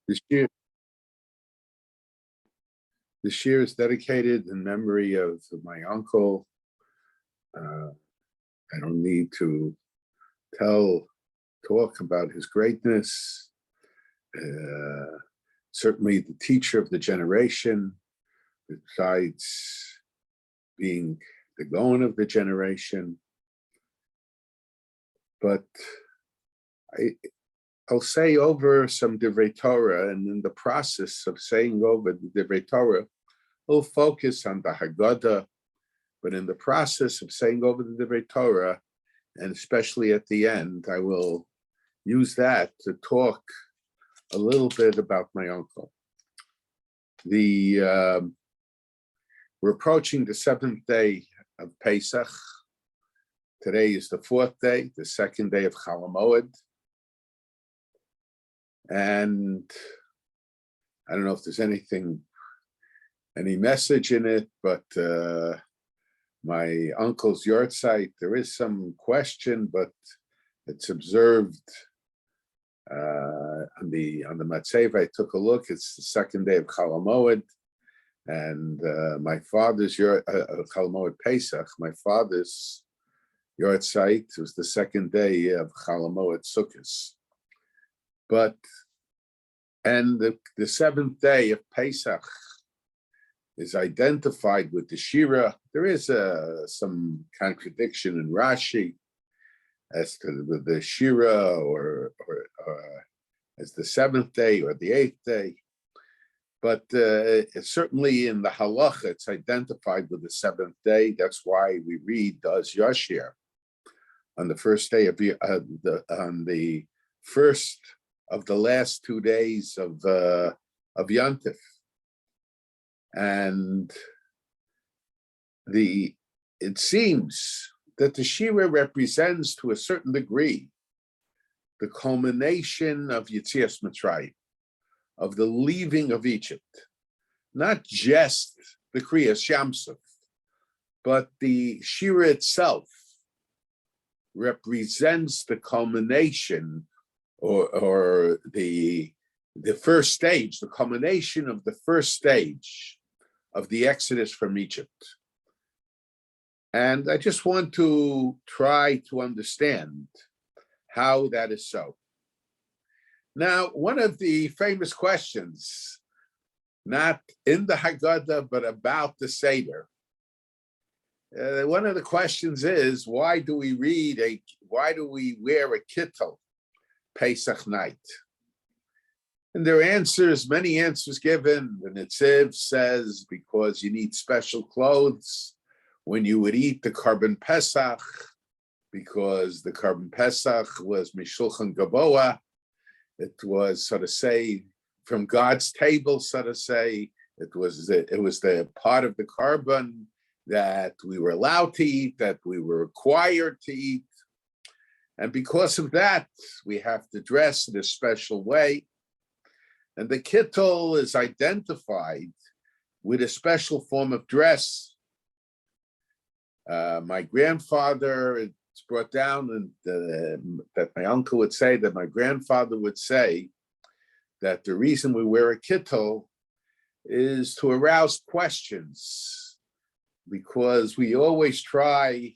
This year, this year is dedicated in memory of my uncle. I don't need to talk about his greatness. Certainly the teacher of the generation, besides being the Gaon of the generation. But I'll say over some Divrei Torah, and in the process of saying over the Divrei Torah, we'll focus on the Hagaddah, but in the process of saying over the Divrei Torah, and especially at the end, I will use that to talk a little bit about my uncle. We're approaching the 7th day of Pesach. Today is the 4th day, the 2nd day of Chol Hamoed. And I don't know if there's any message in it, but my uncle's Yahrzeit, there is some question, but it's observed on the Matzev. I took a look. It's the 2nd day of Chol Hamoed, and my father's Chol Hamoed Pesach. My father's Yahrzeit was the 2nd day of Chol Hamoed Sukkos. And the 7th day of Pesach is identified with the Shiur. There is some contradiction in Rashi as to the Shiur or as the 7th day or the 8th day. But certainly in the halacha, it's identified with the 7th day. That's why we read Does Yashir on the first day of on the first of the last 2 days of Yantif. And it seems that the Shiur represents to a certain degree the culmination of Yetzias Mitzrayim, of the leaving of Egypt, not just the Kriyas Yamsuf, but the Shiur itself represents the culmination or the first stage, the culmination of the first stage of the Exodus from Egypt. And I just want to try to understand how that is so. Now, one of the famous questions, not in the Hagaddah, but about the Seder, one of the questions is, why do we wear a kittel Pesach night? And there are answers, many answers given. The Netziv says because you need special clothes when you would eat the Korban Pesach, because the Korban Pesach was Mishulchan Gaboa. It was, so to say, from God's table, so to say. It was the part of the Korban that we were allowed to eat, that we were required to eat. And because of that, we have to dress in a special way. And the kittel is identified with a special form of dress. My grandfather, it's brought down that my uncle would say, that my grandfather would say, that the reason we wear a kittel is to arouse questions, because we always try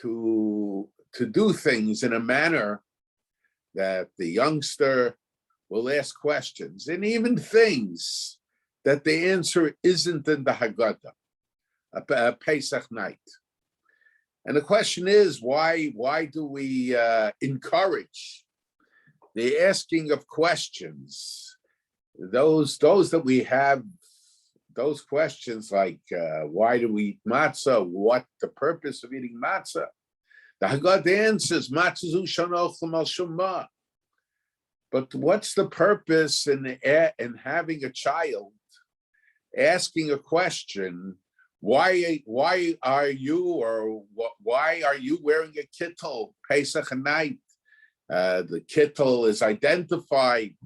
to do things in a manner that the youngster will ask questions, and even things that the answer isn't in the Hagaddah, a Pesach night. And the question is, why do we encourage the asking of questions? Those that we have, those questions like, why do we eat matzah? What the purpose of eating matzah? The Hagaddah answers, matzah zu shanochlam al shumma. But what's the purpose in having a child asking a question? Why are you wearing a kittel Pesach night? The kittel is identified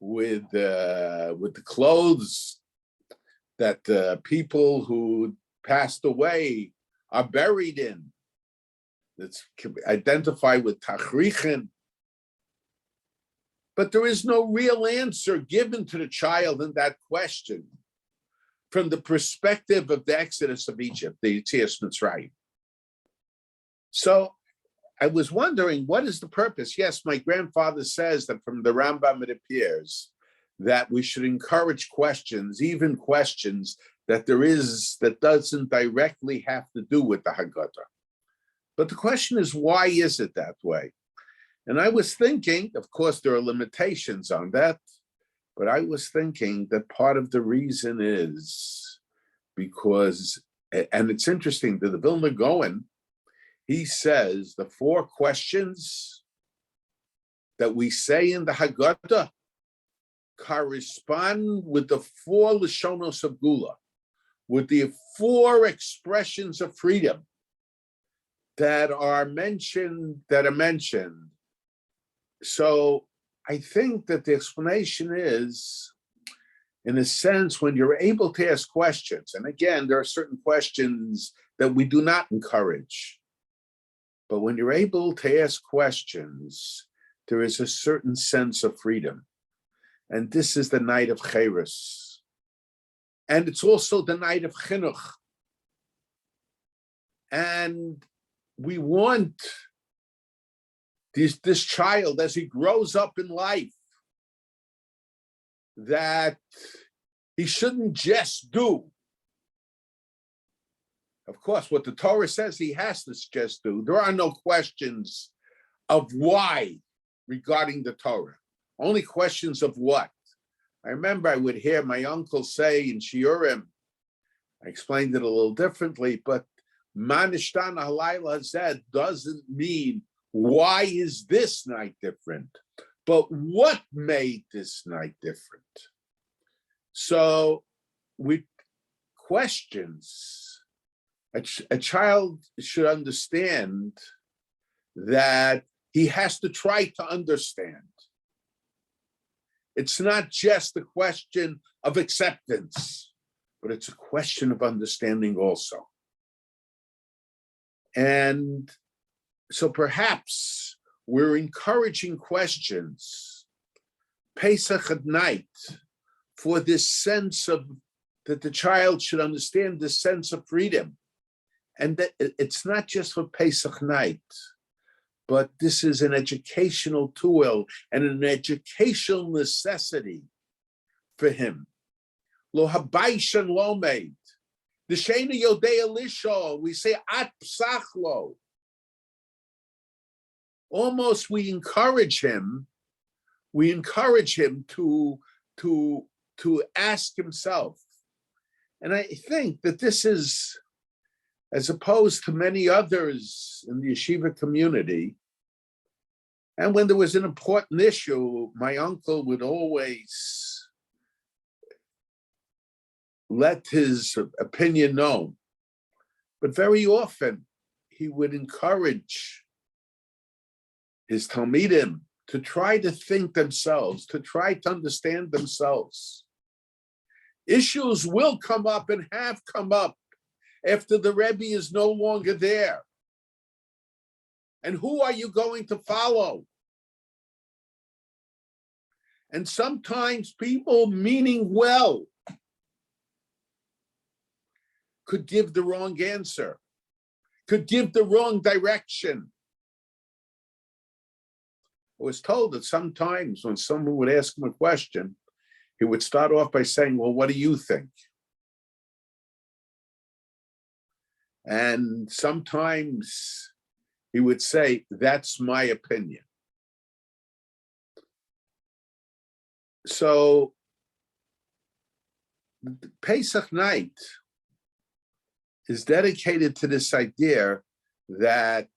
with the clothes that people who passed away are buried in. It's identified with tachrichin. But there is no real answer given to the child in that question from the perspective of the Exodus of Egypt, the Yahrzeit. So I was wondering, what is the purpose? Yes, my grandfather says that from the Rambam it appears that we should encourage questions, even questions that doesn't directly have to do with the Hagaddah. But the question is, why is it that way? And I was thinking, of course, there are limitations on that, but I was thinking that part of the reason is because, and it's interesting, that the Vilna Gaon, he says the 4 questions that we say in the Hagaddah correspond with the 4 Lashonos of Gula, with the 4 expressions of freedom that are mentioned. So I think that the explanation is, in a sense, when you're able to ask questions, and again, there are certain questions that we do not encourage, but when you're able to ask questions, there is a certain sense of freedom. And this is the night of Cheres. And it's also the night of Chinuch. And we want this child, as he grows up in life, that he shouldn't just do. Of course, what the Torah says he has to just do. There are no questions of why regarding the Torah, only questions of what. I remember I would hear my uncle say in Shiurim, I explained it a little differently, but Manishtan Halayla said doesn't mean why is this night different, but what made this night different. So with questions, a child should understand that he has to try to understand. It's not just a question of acceptance, but it's a question of understanding also. And so perhaps we're encouraging questions, Pesach at night, for this sense of, that the child should understand this sense of freedom. And that it's not just for Pesach night, but this is an educational tool and an educational necessity for him. Lo habaishan lo made. The Shena Yodei Elisho, we say at psachlo. Almost we encourage him to ask himself. And I think that this is, as opposed to many others in the yeshiva community, and when there was an important issue, my uncle would always let his opinion known. But very often, he would encourage his Talmidim to try to think themselves, to try to understand themselves. Issues will come up and have come up after the Rebbe is no longer there. And who are you going to follow? And sometimes people meaning well could give the wrong answer, could give the wrong direction. I was told that sometimes when someone would ask him a question, he would start off by saying, well, what do you think? And sometimes he would say, that's my opinion. So Pesach night is dedicated to this idea that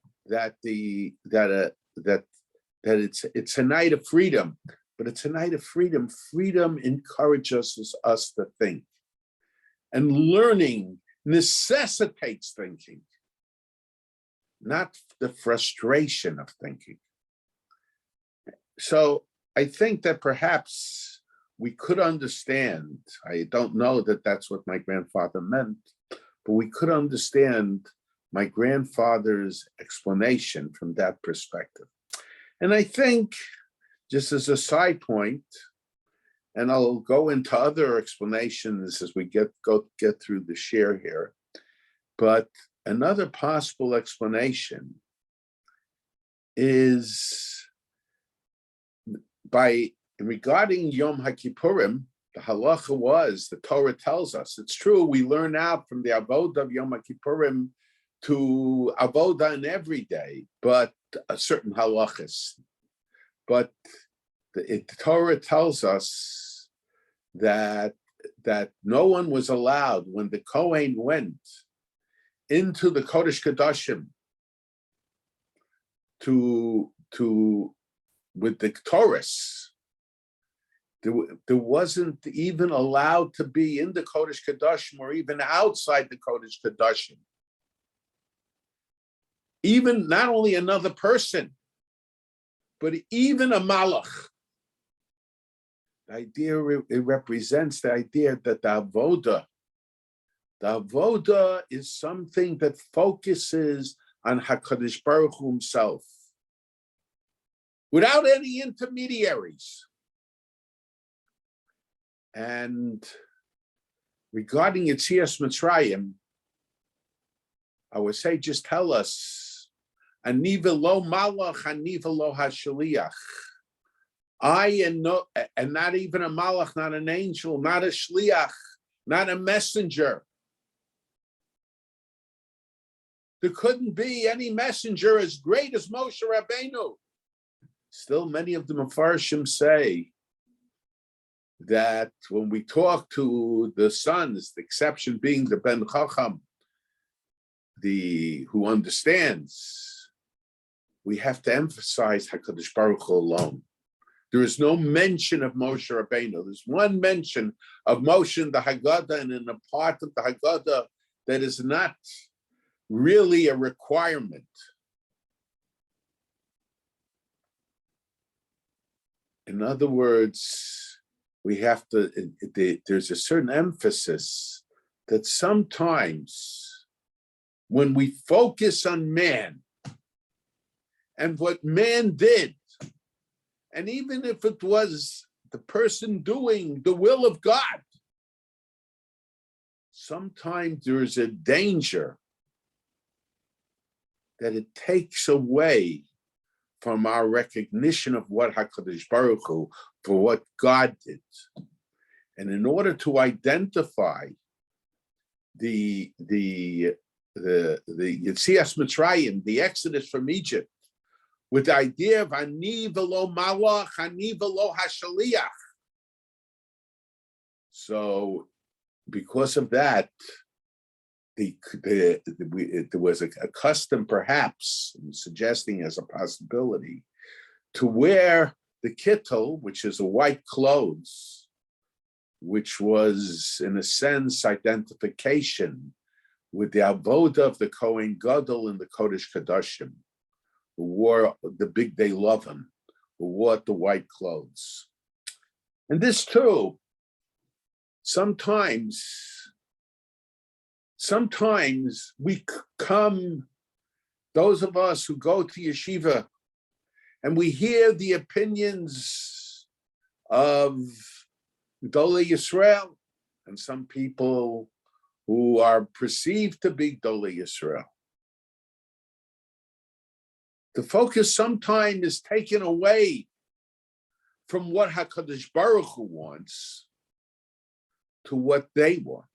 it's a night of freedom, but it's a night of freedom. Freedom encourages us to think, and learning necessitates thinking, not the frustration of thinking. So I think that perhaps we could understand, I don't know that that's what my grandfather meant, but we could understand my grandfather's explanation from that perspective. And I think just as a side point, and I'll go into other explanations as we get through the share here, but another possible explanation is regarding Yom HaKippurim, the halacha was, the Torah tells us, it's true, we learn out from the avodah of Yom HaKippurim to avodah in every day, but a certain halachas. But the Torah tells us that no one was allowed, when the Kohen went into the Kodesh Kodashim with the Torahs, there wasn't even allowed to be in the Kodesh Kodashim or even outside the Kodesh Kodashim. Even not only another person, but even a malach. The idea, it represents the idea that the avodah is something that focuses on HaKadosh Baruch Hu himself, without any intermediaries. And regarding Yetzias Mitzrayim, I would say, just tell us, Ani v'lo malach, ani v'lo hashaliach. And not even a malach, not an angel, not a shliach, not a messenger. There couldn't be any messenger as great as Moshe Rabbeinu. Still, many of the Mefarshim say that when we talk to the sons, the exception being the Ben Chacham, who understands, we have to emphasize HaKadosh Baruch Hu alone. There is no mention of Moshe Rabbeinu. There's one mention of Moshe in the Hagaddah, and in a part of the Hagaddah that is not really a requirement. In other words, we have to, there's a certain emphasis that sometimes when we focus on man and what man did, and even if it was the person doing the will of God, sometimes there is a danger that it takes away from our recognition of what HaKadosh Baruch Hu, for what God did. And in order to identify the Yetzias Mitzrayim, the Exodus from Egypt, with the idea of Ani v'lo malach, Ani v'lo hashaliach. So because of that, there was a custom, perhaps, suggesting as a possibility, to wear the kittel, which is a white clothes, which was, in a sense, identification with the avodah of the Kohen Gadol in the Kodesh Kodashim, who wore the big day lovin, who wore the white clothes. And this too, sometimes we come, those of us who go to yeshiva, and we hear the opinions of Gedolei Yisrael, and some people who are perceived to be Gedolei Yisrael. The focus sometimes is taken away from what HaKadosh Baruch Hu wants to what they want.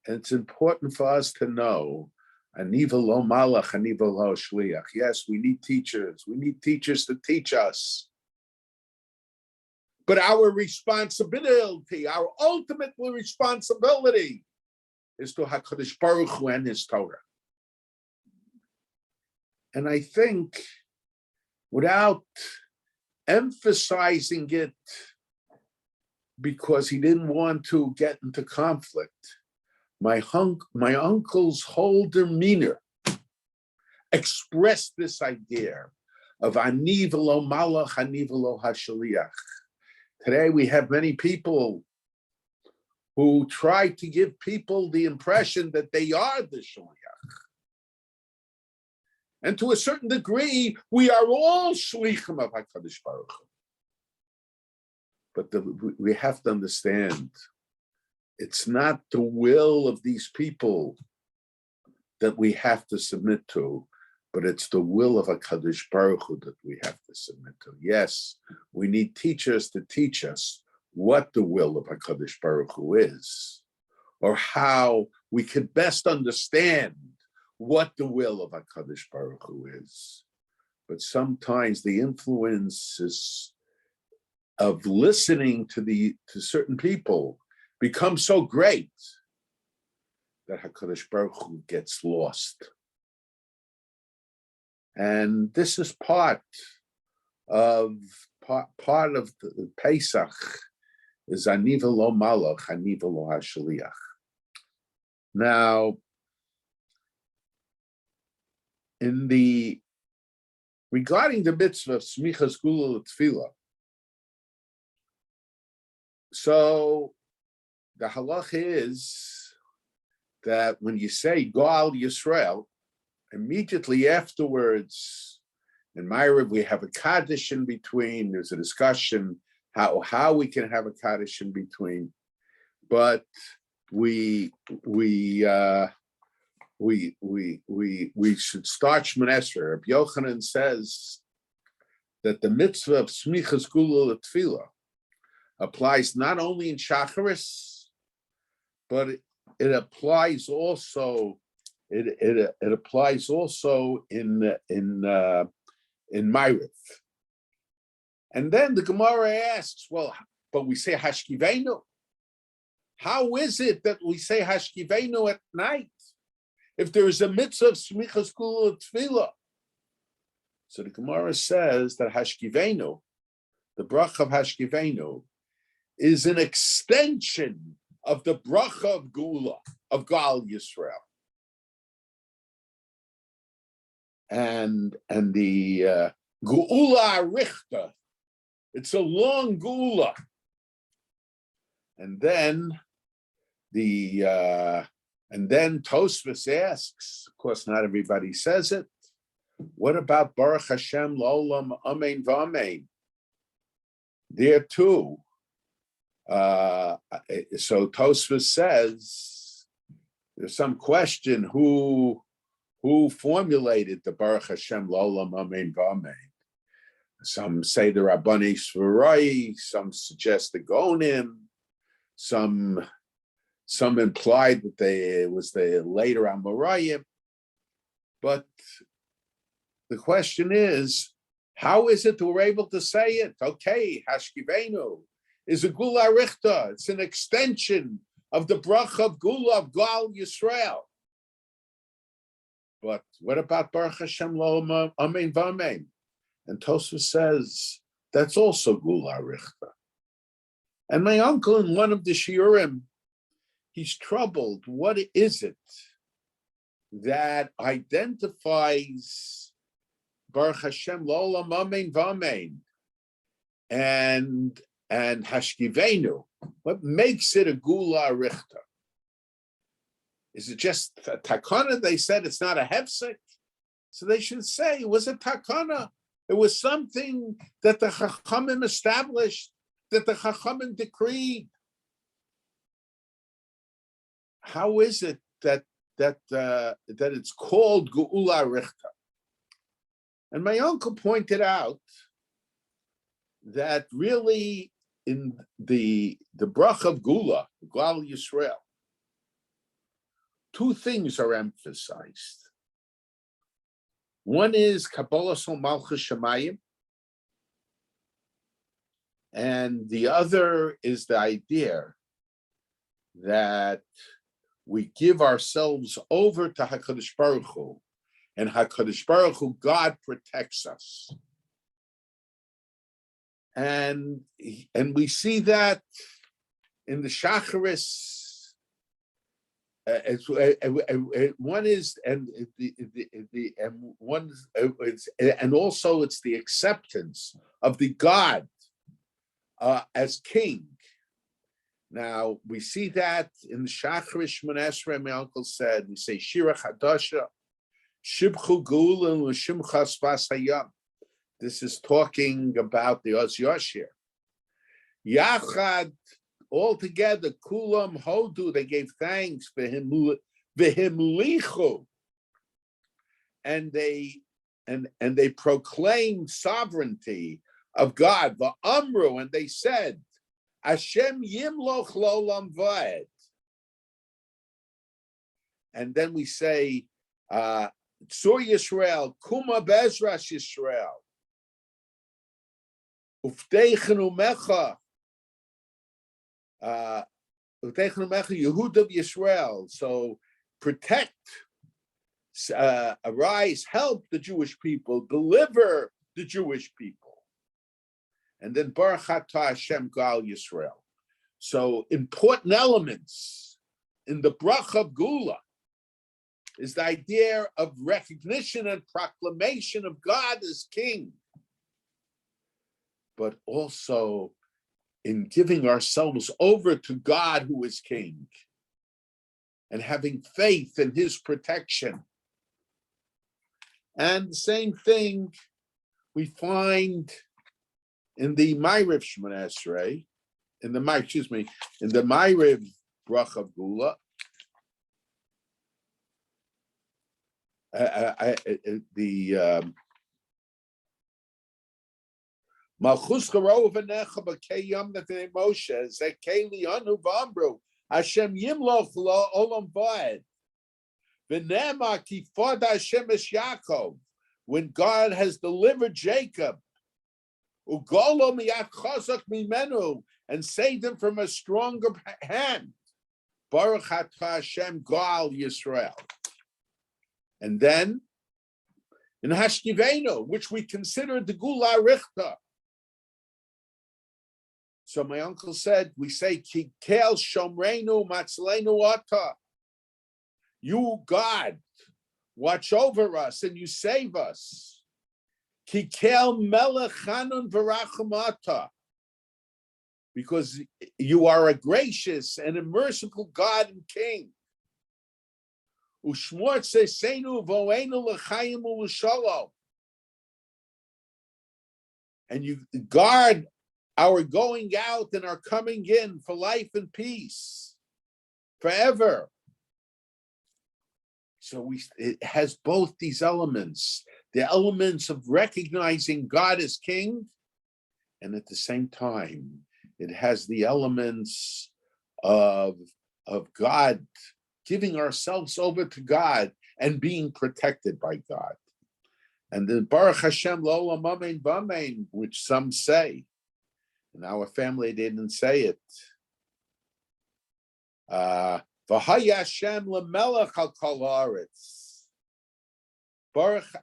And it's important for us to know, Ani v'lo malach, ani v'lo shliach. Yes, we need teachers. We need teachers to teach us. But our responsibility, our ultimate responsibility, is to HaKadosh Baruch Hu and His Torah. And I think, without emphasizing it, because he didn't want to get into conflict, my uncle's whole demeanor expressed this idea of Ani v'lo malach, Ani v'lo hashaliach. Today we have many people who try to give people the impression that they are the shaliach. And to a certain degree, we are all shlichim of HaKadosh Baruch Hu. But we have to understand, it's not the will of these people that we have to submit to, but it's the will of HaKadosh Baruch Hu that we have to submit to. Yes, we need teachers to teach us what the will of HaKadosh Baruch Hu is, or how we can best understand what the will of HaKadosh Baruch Hu is. But sometimes the influences of listening to certain people become so great that HaKadosh Baruch Hu gets lost. And this is part of the Pesach, is Aniva lo malach, Aniva lo hashaliach. Now, regarding the mitzvah of smichas gula l'tefillah, so the halach is that when you say Goal Yisrael, immediately afterwards, in Ma'ariv, we have a Kaddish in between. There's a discussion how we can have a Kaddish in between, but we should start Shmoneh Esrei. Rabbi Yochanan says that the mitzvah of smichas gula l'tefillah applies not only in Shacharis, but it applies also. It applies also in Ma'ariv. And then the Gemara asks, well, but we say Hashkivenu. How is it that we say Hashkivenu at night if there is a mitzvah of smichas gula l'tefillah? So the Gemara says that Hashkivenu, the bracha of Hashkivenu, is an extension of the bracha of Gula, of Gal Yisrael. And the Geula Arichta, it's a long Geula. And then Tosfos asks, of course, not everybody says it, what about Baruch Hashem L'olam Amen V'Amen? There too. So Tosfos says there's some question who formulated the Baruch Hashem L'olam Amen V'Amen. Some say the Rabbanei Shvarai, some suggest the Gonim, some implied that it was the later Amoraim. But the question is, how is it that we're able to say it? Okay, Hashkivenu is a Gula Richta. It's an extension of the bracha of Gula of Gal Yisrael. But what about Baruch Hashem L'olam Amen V'Amen? And Tosfos says that's also Gula Richta. And my uncle in one of the Shiurim, he's troubled. What is it that identifies Baruch Hashem L'olam Amen V'Amen and Hashkivenu? What makes it a Gula Richta? Is it just a takana? They said it's not a hefsek, so they should say it was a takana. It was something that the Chachamim established, that the Chachamim decreed. How is it that it's called Geula Richta? And my uncle pointed out that really in the bracha of Gula, Gal Yisrael, two things are emphasized. One is Kabbalah Sol Malchus Shemayim, and the other is the idea that we give ourselves over to HaKadosh Baruch Hu, and HaKadosh Baruch Hu, God protects us. And we see that in the Shacharis. One is and also it's the acceptance of the God as king. Now we see that in the Shacharis Shmoneh Esrei. My uncle said we say Shira Chadasha, Shibchu Gulan L'Shimchas Vas Hayam. This is talking about the Oz Yoshir. Yachad, all together, Kulam Hodu, they gave thanks for him, V'himlichu, and they proclaimed sovereignty of God, V'amru, and they said, Hashem Yimloch Lolam Va'ed. And then we say, Tzur Yisrael, Kuma Bezras Yisrael, Ufteichenu Mecha, Ufteichenu Mecha Yehuda Yisrael. So protect, arise, help the Jewish people, deliver the Jewish people. And then Baruch Atah Hashem Gal Yisrael. So important elements in the bracha of Gula is the idea of recognition and proclamation of God as King, but also in giving ourselves over to God who is King and having faith in his protection. And the same thing we find in the Ma'ariv Shemona Esrei, in the Ma'ariv Bracha of Gula. Malchus Garov Anecha B'Keyam Nefnei Moshe Zekeli Anu V'Amru Hashem Yimloch Lo Olam Va'ed V'Nema Kifod Hashem Es Yaakov, when God has delivered Jacob, Ugolo Miyat Chazak Mimenu, and saved him from a stronger hand. Baruch Atah Hashem Gal Yisrael. And then in Hashkivenu, which we consider the Gula Richta. So my uncle said, we say, Ki Kel Shomreinu Matzleinu Ata. You, God, watch over us and you save us. Ki Kel Melech Chanun V'Rachum Ata. Because you are a gracious and a merciful God and King. Ushmor Tzeseinu V'Oenu L'Chaim U'Shalom. And you guard our going out and our coming in for life and peace forever. So it has both these elements, the elements of recognizing God as King, and at the same time, it has the elements of God, giving ourselves over to God and being protected by God. And then Baruch Hashem L'Olam Amen V'Amen, which some say. In our family, they didn't say it. V'haya Hashem L'Melech Al Kol Haaretz. Baruch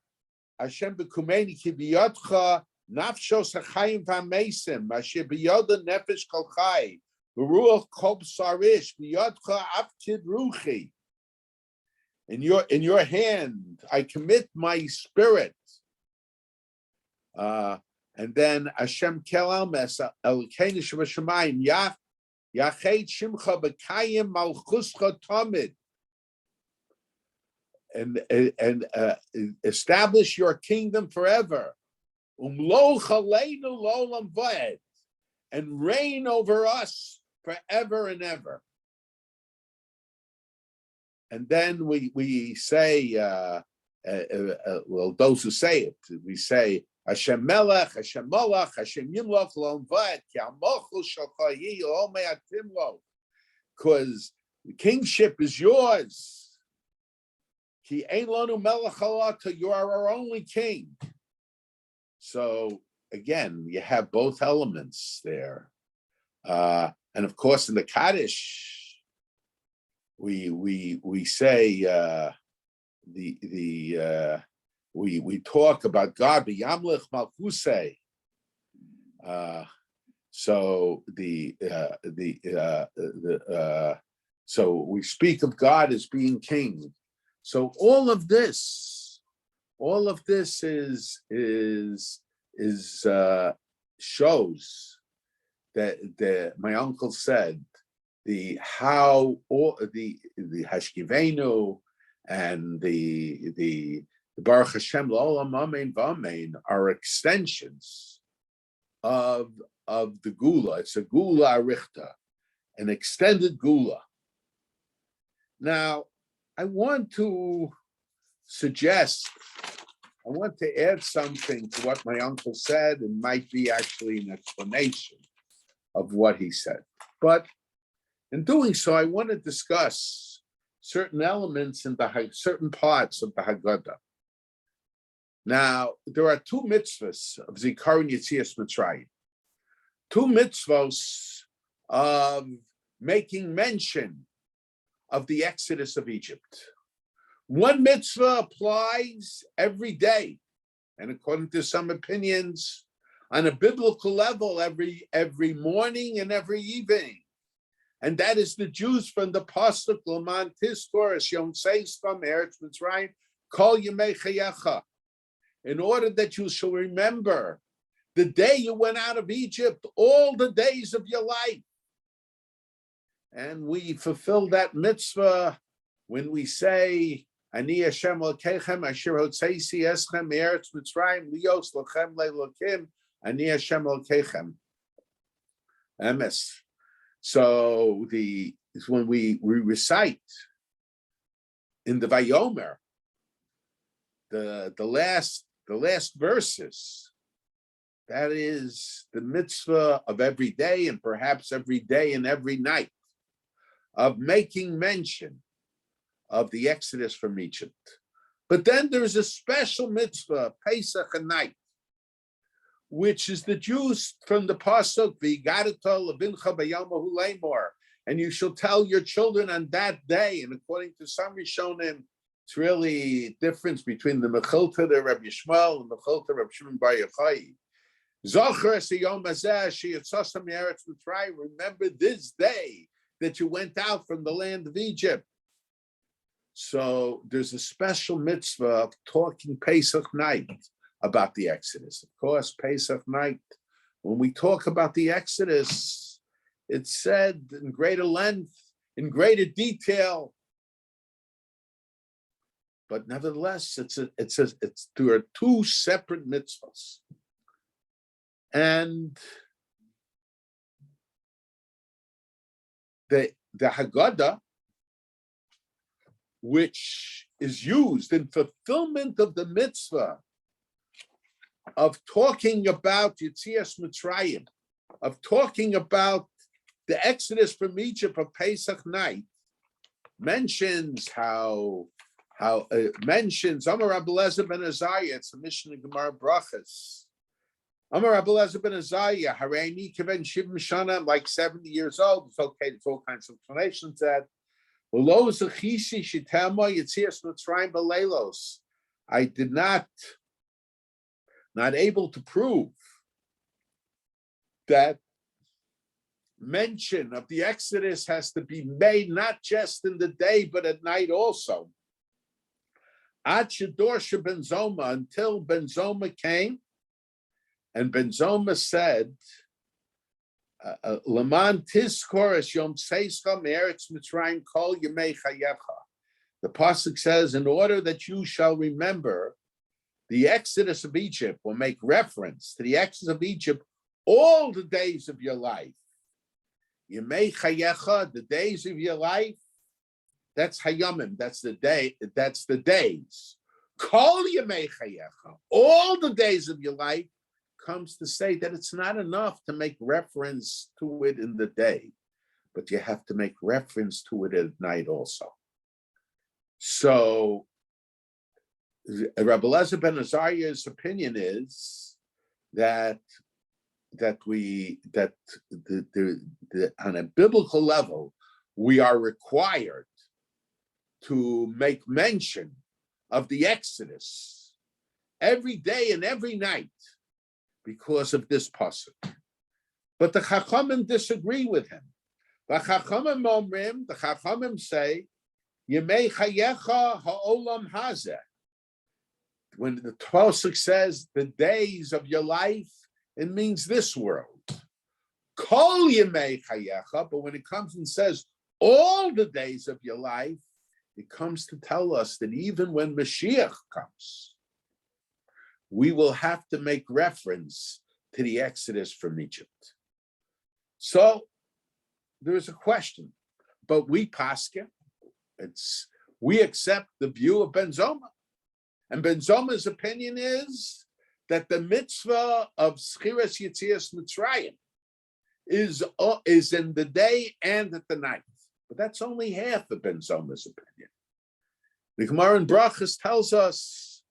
Hashem B'Kumeini Ki B'Yodcha Nafshos HaChayim V'Amesim Asher B'Yoda Nefesh Kol Chai V'Ruach Kol B'Sarish B'Yodcha Avkid Ruchi. In your hand, I commit my spirit. And then Hashem Kelal Mesa Elokeinu Shebashamayim Yachet Shimcha B'Kayim Malchuscha Tamid, and establish your kingdom forever. Umlo Chaleinu L'Olam Va'ed, and reign over us forever and ever. And then we say, well, those who say it, we say, Hashem Melech, Hashem Molach, Hashem Yimloch L'Olam Va'ed, Ki Amochu Shalcha Lo Me'atim Lo, because the kingship is yours. Ki Ein Lanu Melech Alata, you are our only king. So again, you have both elements there, and of course in the Kaddish, we say we talk about God, B'Yamlech Malchusei. So we speak of God as being king. So all of this shows that my uncle said the Hashkivenu and the The Baruch Hashem L'Olam Amen V'Amen are extensions of the Gula. It's a Gula Arichta, an extended Gula. Now, I want to add something to what my uncle said, and might be actually an explanation of what he said. But in doing so, I want to discuss certain elements in certain parts of the Hagaddah. Now, there are two mitzvahs of Zikaron Yetzias Mitzrayim, two mitzvahs of making mention of the Exodus of Egypt. One mitzvah applies every day, and according to some opinions, on a biblical level, every morning and every evening. And that is the Jews from the pasuk Laman Tizkor Es Yom Seisvam Eretz Mitzrayim Kol Yemei Chayecha, in order that you shall remember the day you went out of Egypt, all the days of your life. And we fulfill that mitzvah when we say, Ani Hashem Elokechem Asher Hotzeisi Eschem Eretz Mitzrayim Lios Lochem Lelokim Ani Hashem Elokechem. Emes. So when we recite in the Vayomer, the last verses, that is the mitzvah of every day, and perhaps every day and every night, of making mention of the Exodus from Egypt. But then there's a special mitzvah, Pesach and night, which is the Jews from the pasuk, V'yigadata levincha b'yomahu leimor, and you shall tell your children on that day. And according to some Rishonim, it's really a difference between the Mechilta, the Rabbi Yishmael, and the Mechilta, Rabbi Shimon Bar Yochai. Zocher es hayom hazeh sheyatzasam me'eretz Mitzrayim. Remember this day that you went out from the land of Egypt. So there's a special mitzvah of talking Pesach night about the Exodus. Of course, Pesach night, when we talk about the Exodus, it's said in greater length, in greater detail. But nevertheless, there are two separate mitzvahs. And the Hagaddah, which is used in fulfillment of the mitzvah of talking about Yetzias Mitzrayim, of talking about the Exodus from Egypt of Pesach night, mentions mentions Amar Rabbi Eliezer ben Azariah. It's a mission in Gemara Brachas. Amar Rabbi Eliezer ben Azariah, Hareini Keben Shivim Shana, I'm like 70 years old. It's okay, there's all kinds of explanations that. I did not able to prove that mention of the Exodus has to be made not just in the day, but at night also. Until Ben Zoma came, and Ben Zoma said, Laman Tizkor Es Yom Seischa Me'eretz Mitzrayim Kol Yemei Chayecha. The pasuk says, in order that you shall remember the Exodus of Egypt, will make reference to the Exodus of Egypt all the days of your life. Yemei Chayecha, the days of your life, that's Hayamim, that's the day, that's the days. Kol Yemei Chayecha, all the days of your life, comes to say that it's not enough to make reference to it in the day, but you have to make reference to it at night also. So Rabbi Eliezer ben Azariah's opinion is that on a biblical level, we are required to make mention of the Exodus every day and every night because of this pasuk. But the Chachamim disagree with him. The Chachamim say, Yemei Chayecha ha'olam hazeh. When the pasuk says the days of your life, it means this world. Kol Yemei Chayecha, but when it comes and says all the days of your life, it comes to tell us that even when Mashiach comes, we will have to make reference to the Exodus from Egypt. So there's a question, but we paskin, we accept the view of Ben Zoma. And Ben Zoma's opinion is that the mitzvah of Schiras Yetzias Mitzrayim is in the day and at the night. But that's only half of Ben Zoma's opinion. The Gemara in Brachas tells us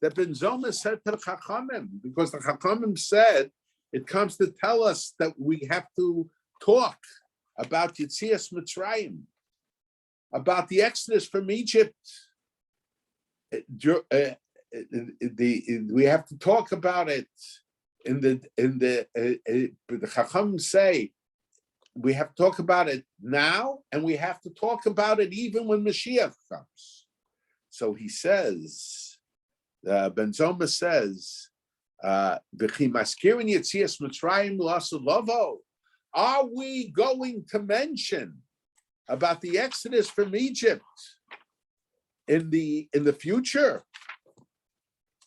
that Ben Zoma said to the Chachamim, because the Chachamim said it comes to tell us that we have to talk about Yetzias Mitzrayim, about the Exodus from Egypt. We have to talk about it the Chacham say we have to talk about it now, and we have to talk about it even when Mashiach comes. So he says, Ben Zoma says, are we going to mention about the Exodus from Egypt in the future?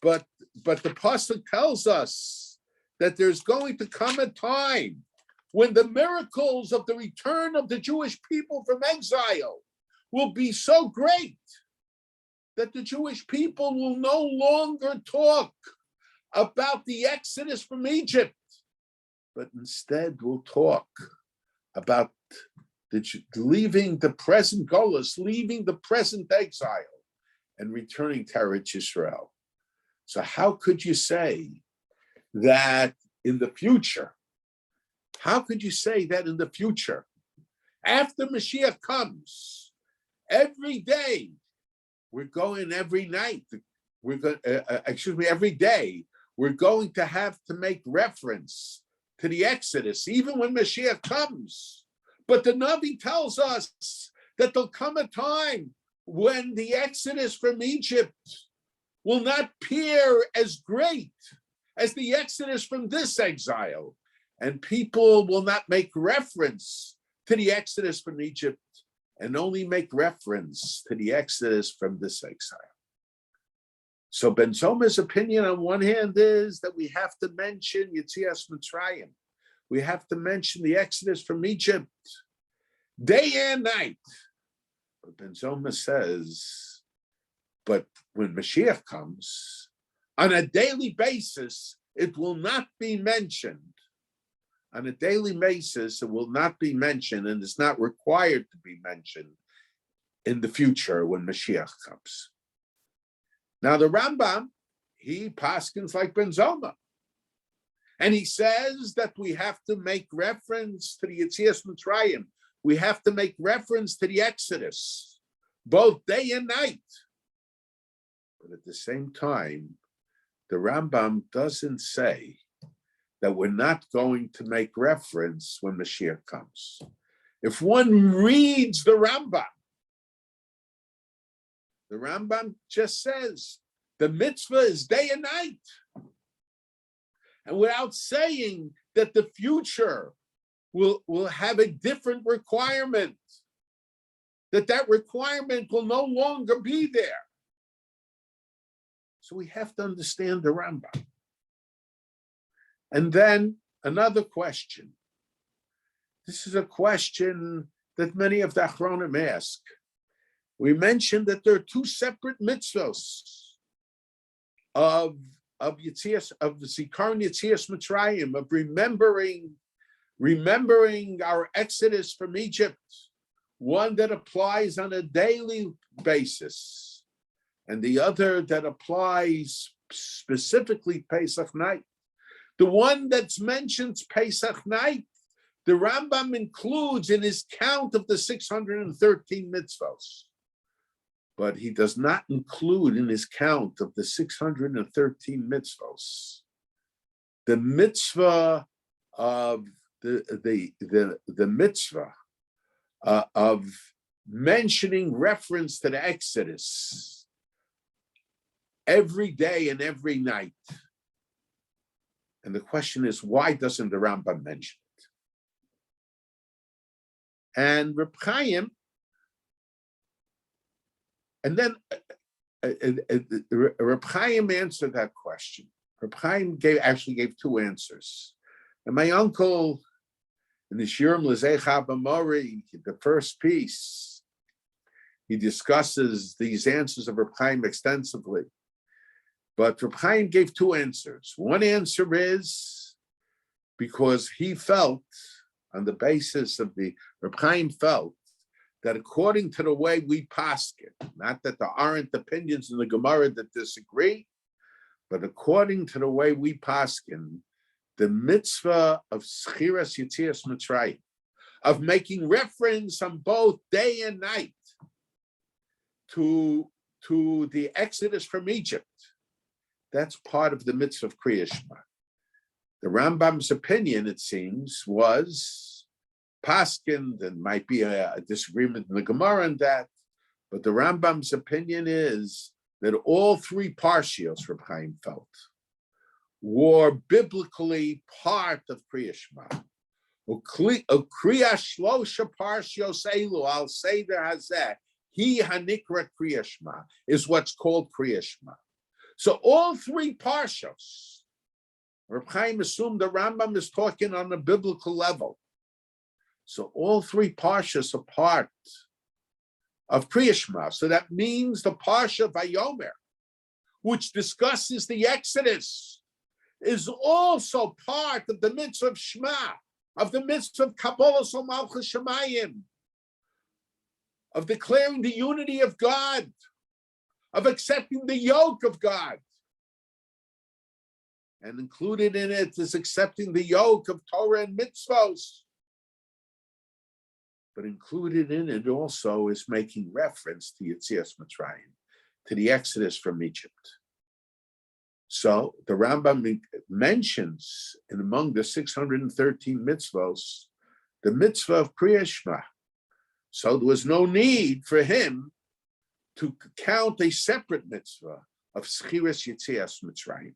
But the pasuk tells us that there's going to come a time when the miracles of the return of the Jewish people from exile will be so great that the Jewish people will no longer talk about the Exodus from Egypt, but instead will talk about leaving the present Golus, leaving the present exile, and returning to Eretz Yisrael. So how could you say that in the future? How could you say that in the future, after Mashiach comes, every day, every night, every day, we're going to have to make reference to the Exodus, even when Mashiach comes. But the Navi tells us that there'll come a time when the Exodus from Egypt will not appear as great as the Exodus from this exile. And people will not make reference to the Exodus from Egypt and only make reference to the Exodus from this exile. So Ben Zoma's opinion on one hand is that we have to mention Yetzias Mitzrayim. We have to mention the Exodus from Egypt day and night. But Ben Zoma says, but when Mashiach comes, on a daily basis, it will not be mentioned. On a daily basis, it will not be mentioned, and it's not required to be mentioned in the future when Mashiach comes. Now the Rambam, he paskins like Ben Zoma. And he says that we have to make reference to the Yetzias Mitzrayim. We have to make reference to the Exodus, both day and night. But at the same time, the Rambam doesn't say that we're not going to make reference when Mashiach comes. If one reads the Rambam just says the mitzvah is day and night. And without saying that the future will have a different requirement, that requirement will no longer be there. So we have to understand the Rambam. And then another question. This is a question that many of the Achronim ask. We mentioned that there are two separate mitzvos of Yetzias, of the Zikaron Yetzias Mitzrayim, of remembering our exodus from Egypt, one that applies on a daily basis, and the other that applies specifically Pesach night. The one that's mentioned Pesach night, the Rambam includes in his count of the 613 mitzvos. But he does not include in his count of the 613 mitzvos the mitzvah of the mitzvah of mentioning reference to the Exodus every day and every night. And the question is, why doesn't the Rambam mention it? And Reb Chaim, And then Reb Chaim answered that question. Reb Chaim actually gave two answers. And my uncle, in the Shiur B'Mori, the first piece, he discusses these answers of Reb Chaim extensively. But Reb Chaim gave two answers. One answer is because he felt, on the basis of Reb Chaim felt, that according to the way we paskin, not that there aren't opinions in the Gemara that disagree, but according to the way we paskin, the mitzvah of Schiras Yetzias Mitzrayim, of making reference on both day and night to the exodus from Egypt, that's part of the mitzvah of Kriya Shema. The Rambam's opinion, it seems, was paskin. There might be a disagreement in the Gemara on that, but the Rambam's opinion is that all three parshios Reb Chaim felt were biblically part of Kriya Shema. Kriya Shlosha parshios elu al seder hazeh hi hanikra Kriya Shema is what's called Kriya Shema. So all three parshios, Reb Chaim assumed the Rambam is talking on a biblical level. So all three parshas are part of Kriya Shema. So that means the parsha Vayomer, which discusses the Exodus, is also part of the mitzvah of Shema, of the mitzvah of Kabbalah Malchus Shemayim, of declaring the unity of God, of accepting the yoke of God. And included in it is accepting the yoke of Torah and mitzvos. But included in it also is making reference to Yetzias Mitzrayim, to the exodus from Egypt. So the Rambam mentions, in among the 613 mitzvos, the mitzvah of Kriya Shema. So there was no need for him to count a separate mitzvah of Schiras Yetzias Mitzrayim,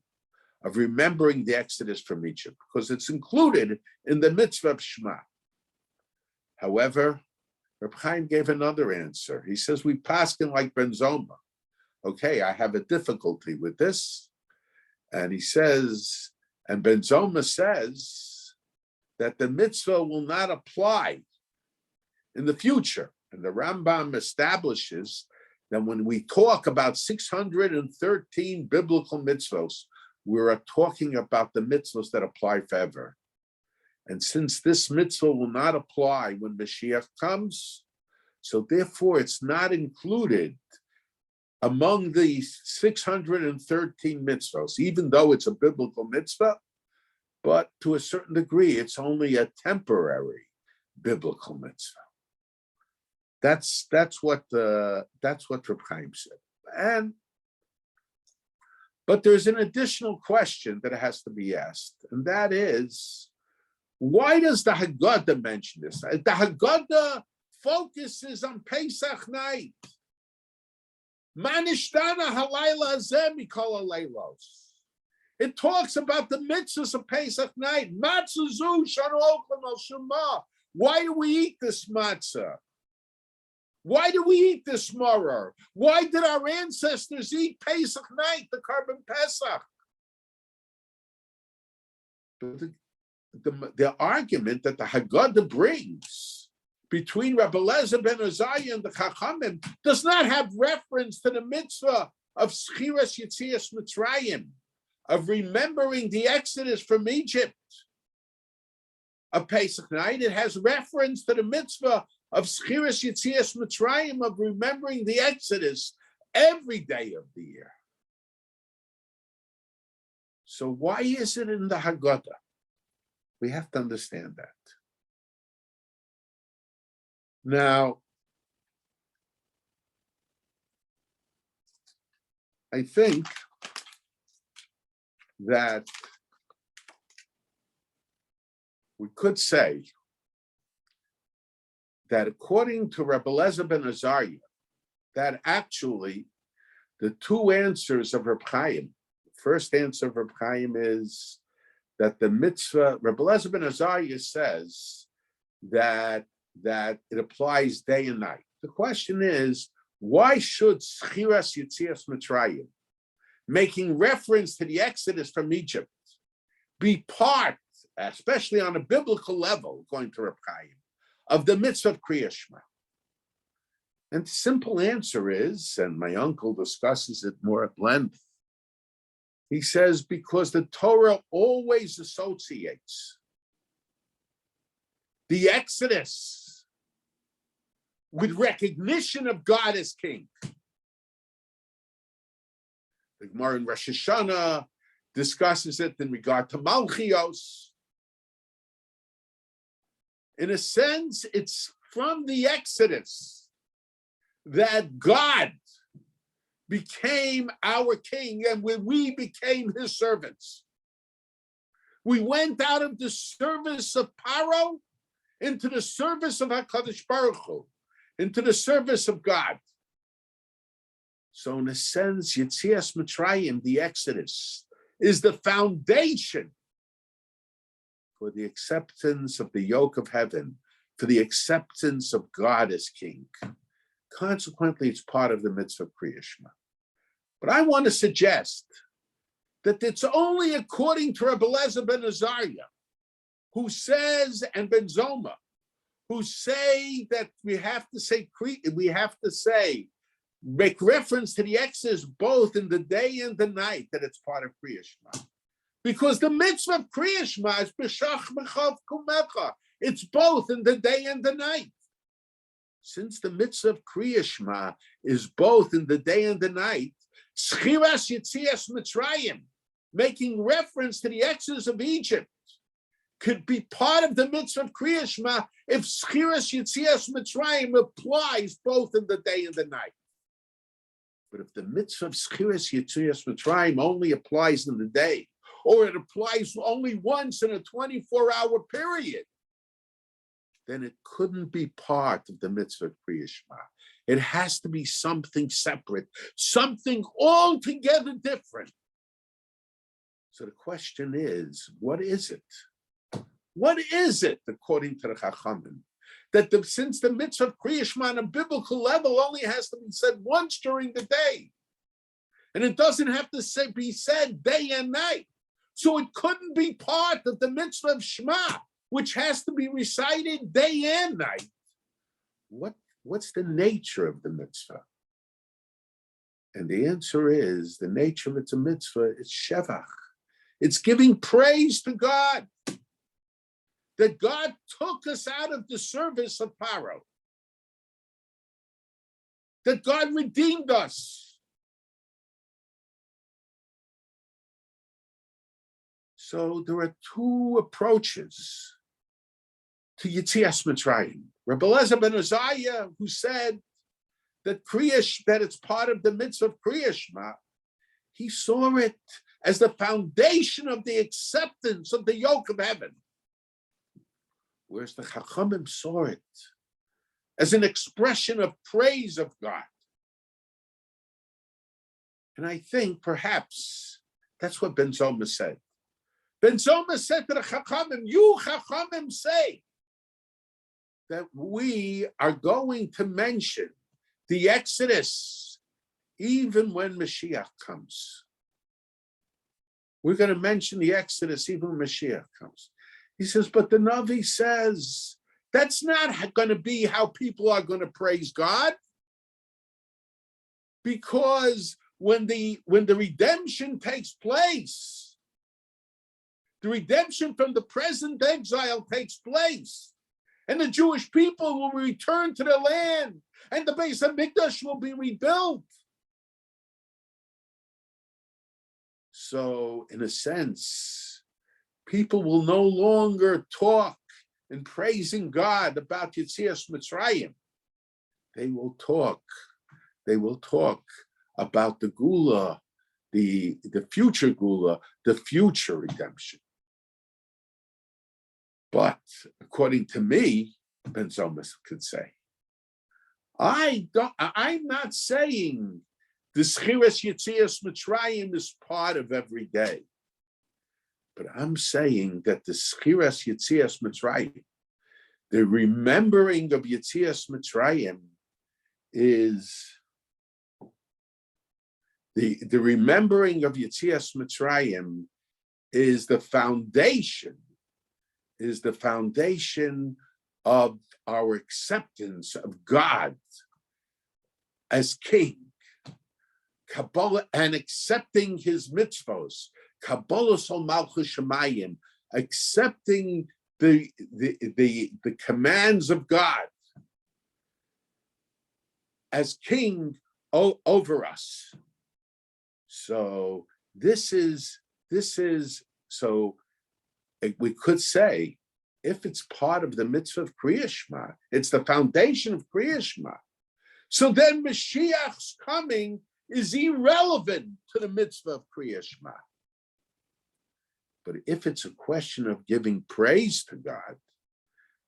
of remembering the exodus from Egypt, because it's included in the mitzvah of Shema. However, Reb Chaim gave another answer. He says, we paskin like Ben Zoma. Okay, I have a difficulty with this. And he says, and Ben Zoma says that the mitzvah will not apply in the future. And the Rambam establishes that when we talk about 613 biblical mitzvos, we're talking about the mitzvos that apply forever. And since this mitzvah will not apply when Mashiach comes, so therefore it's not included among the 613 mitzvahs, even though it's a biblical mitzvah, but to a certain degree, it's only a temporary biblical mitzvah. That's what Reb Chaim said. But there's an additional question that has to be asked, and that is, why does the Hagaddah mention this? The Hagaddah focuses on Pesach night. Manishtana halayla hazeh mikol haleilos. It talks about the mitzvahs of Pesach night. Matzah zu shanu ochlam al shema. Why do we eat this matzah? Why do we eat this maror? Why did our ancestors eat Pesach night, the carbon Pesach? But the argument that the Hagaddah brings between Rabbi Eliezer ben Azariah and the Chachamim does not have reference to the mitzvah of Schiras Yetzias Mitzrayim, of remembering the exodus from Egypt of Pesach night. It has reference to the mitzvah of Schiras Yetzias Mitzrayim, of remembering the exodus every day of the year. So why is it in the Hagaddah? We have to understand that. Now, I think that we could say that according to Rabbi Eliezer ben Azariah, that actually the two answers of Reb Chaim, the first answer of Reb Chaim is that the mitzvah, Rabbi Eliezer ben Azariah says that it applies day and night. The question is, Why should Schiras Yitzias Mitzrayim, making reference to the Exodus from Egypt, be part, especially on a biblical level, according to Reb Chaim, of the mitzvah of Kriyas Shema? And the simple answer is, and my uncle discusses it more at length, he says, because the Torah always associates the Exodus with recognition of God as king. The Gemara in Rosh Hashanah discusses it in regard to Malchios. In a sense, it's from the Exodus that God became our king and when we became his servants. We went out of the service of Paro into the service of HaKadosh Baruch Hu, into the service of God. So in a sense, Yetzias Mitzrayim, the Exodus, is the foundation for the acceptance of the yoke of heaven, for the acceptance of God as king. Consequently, it's part of the mitzvah of Kriyas Shema. But I want to suggest that it's only according to Rabbi Eliezer ben Azariah, who says, and Ben Zoma, who say that we have to say, make reference to the Exodus both in the day and the night, that it's part of Kriyas Shema. Because the mitzvah of Kriyas Shema is b'shach b'chav kumecha. It's both in the day and the night. Since the mitzvah of Kriyas Shema is both in the day and the night, Schiras Yetzias Mitzrayim, making reference to the Exodus of Egypt, could be part of the mitzvah of Kriyas Shema if Schiras Yetzias Mitzrayim applies both in the day and the night. But if the mitzvah of Schiras Yetzias Mitzrayim only applies in the day, or it applies only once in a 24-hour period, then it couldn't be part of the mitzvah of Kriyas Shema. It has to be something separate, something altogether different. So the question is, what is it? What is it, according to the Chachamim, that since the mitzvah of Kriyas Shema on a biblical level only has to be said once during the day, and it doesn't have to be said day and night, so it couldn't be part of the mitzvah of Shema, which has to be recited day and night. What's the nature of the mitzvah? And the answer is, the nature of it's a mitzvah is shevach. It's giving praise to God, that God took us out of the service of Paro, that God redeemed us. So there are two approaches to Yetzias Mitzrayim. Rabbi Eliezer ben Azariah, who said that it's part of the mitzvah of Kriyas Shema, he saw it as the foundation of the acceptance of the yoke of heaven. Whereas the Chachamim saw it as an expression of praise of God. And I think perhaps that's what Ben Zoma said. Ben Zoma said to the Chachamim, you Chachamim say that we are going to mention the Exodus even when Mashiach comes. We're going to mention the Exodus even when Mashiach comes. He says, but the Navi says, that's not going to be how people are going to praise God. Because when the redemption takes place, the redemption from the present exile takes place, and the Jewish people will return to their land, and the Beis HaMikdash will be rebuilt. So, in a sense, people will no longer talk in praising God about Yetzias Mitzrayim. They will talk about the Gula, the future Gula, the future redemption. But according to me, Ben Zoma could say, I'm not saying the Schiras Yetzias Mitzrayim is part of every day. But I'm saying that the Schiras Yetzias Mitzrayim, the remembering of Yetzias Mitzrayim, is the remembering of Yetzias Mitzrayim is the foundation of our acceptance of God as King, Kabbalah, and accepting His mitzvos, Kabbalah Sol Malchus Shemayim, accepting the commands of God as King over us. So this is so we could say, if it's part of the mitzvah of Kriya Shema, it's the foundation of Kriya Shema. So then Mashiach's coming is irrelevant to the mitzvah of Kriya Shema. But if it's a question of giving praise to God,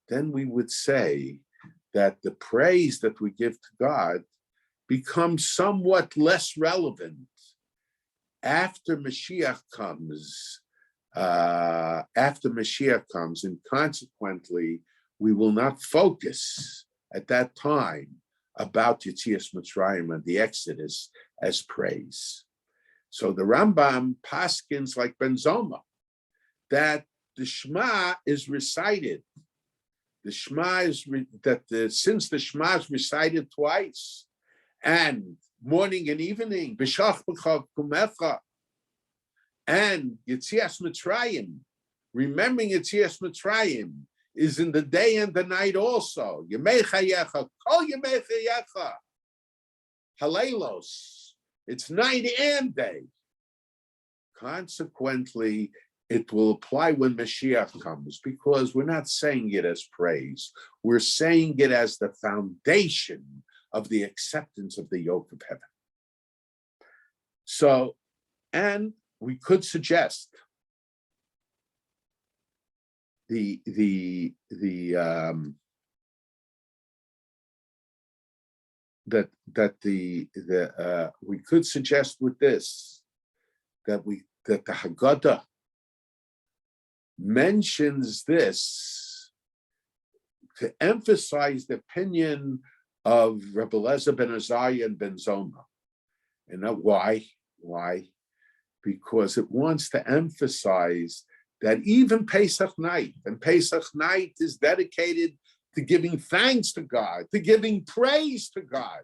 then we would say that the praise that we give to God becomes somewhat less relevant after Mashiach comes. And consequently, we will not focus at that time about Yetzias Mitzrayim and the Exodus as praise. So the Rambam paskins like Ben Zoma, that the Shema is recited. The Shema is since the Shema is recited twice, and morning and evening, b'shach b'chag kumecha, and Yetzias Mitzrayim, remembering Yetzias Mitzrayim, is in the day and the night also. Yemei chayecha, kol yemei chayecha, halelos. It's night and day. Consequently, it will apply when Mashiach comes, because we're not saying it as praise. We're saying it as the foundation of the acceptance of the yoke of heaven. So, and we could suggest we could suggest with this that the Hagaddah mentions this to emphasize the opinion of Rebbe Eliezer ben Azariah and Ben Zoma. And why? Why? Because it wants to emphasize that even Pesach night, and Pesach night is dedicated to giving thanks to God, to giving praise to God,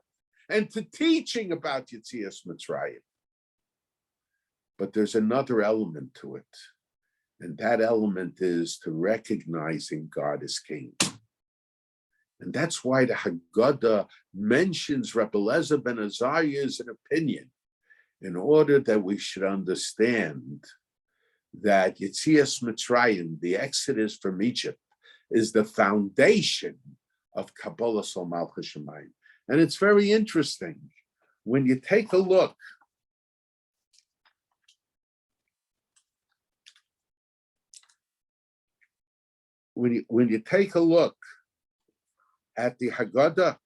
and to teaching about Yetzias Mitzrayim. But there's another element to it, and that element is to recognizing God as King. And that's why the Hagaddah mentions Rebbe Eliezer ben Azariah as an opinion, in order that we should understand that Yetzias Mitzrayim, the Exodus from Egypt, is the foundation of Kabbalah Sol Malchus Shemayim. And it's very interesting. When you take a look when you take a look at the Hagaddah,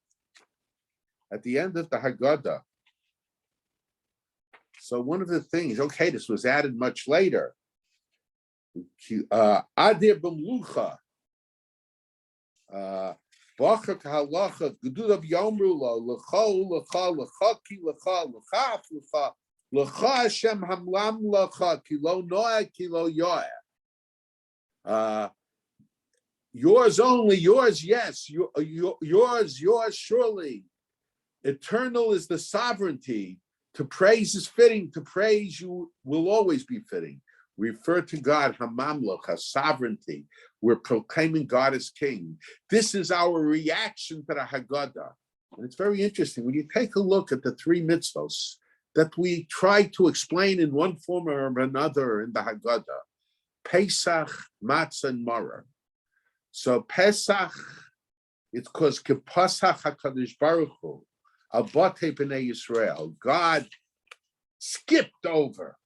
at the end of the Hagaddah, so one of the things, okay, this was added much later. Adir b'mlucha, b'achak halacha, gedudav yomru lo, l'cha u'l'cha, l'cha ki l'cha, l'cha af l'cha, l'cha Hashem hamlam l'cha, ki lo noah, ki lo yoeh. Yours only, yours yes, yours surely. Eternal is the sovereignty. To praise is fitting, to praise you will always be fitting. Refer to God, Hamamlach, sovereignty. We're proclaiming God as King. This is our reaction to the Hagaddah. And it's very interesting. When you take a look at the three mitzvos that we try to explain in one form or another in the Hagaddah, Pesach, Matzah, and Maror. So Pesach, it's because Kepasach HaKadosh Baruch Hu, Abotei B'nai Yisrael, God skipped over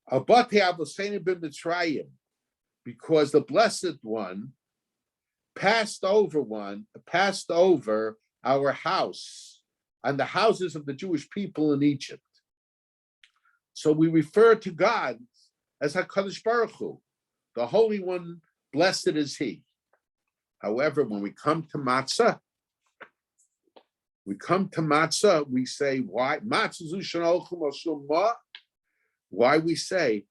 Abotei Avoseinu b'Mitzrayim, because the Blessed One passed over our house and the houses of the Jewish people in Egypt. So we refer to God as HaKadosh Baruch Hu, the Holy One, blessed is He. However, when we come to matzah, we say, why? Why we say,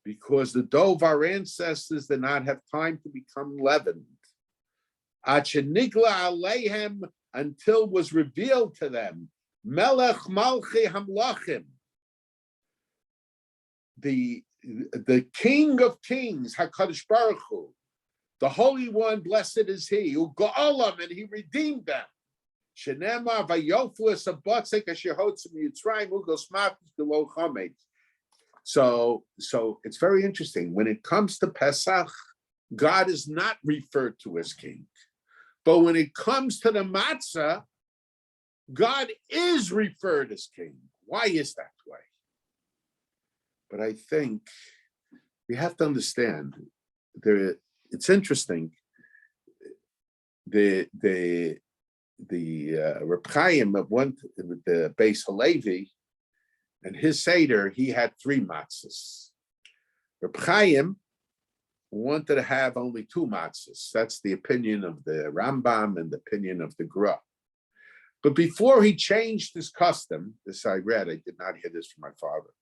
because the dough of our ancestors did not have time to become leavened. Until was revealed to them, Melech Malchi Hamlachim, the King of Kings, HaKadosh Baruch Hu, the Holy One, blessed is He, U'Ga'olam, and He redeemed them. Shenema Vayofu Sabatzek Asher Hotzim Yitzrayim Ugosmatis Gelo Chametz. So it's very interesting. When it comes to Pesach, God is not referred to as King. But when it comes to the matzah, God is referred as King. Why is that way? But I think we have to understand it's interesting. The Reb Chaim of the Beis Halevi, and his Seder, he had 3 matzahs. Reb Chaim wanted to have only 2 matzahs. That's the opinion of the Rambam and the opinion of the Gra. But before he changed his custom, this I read, I did not hear this from my father.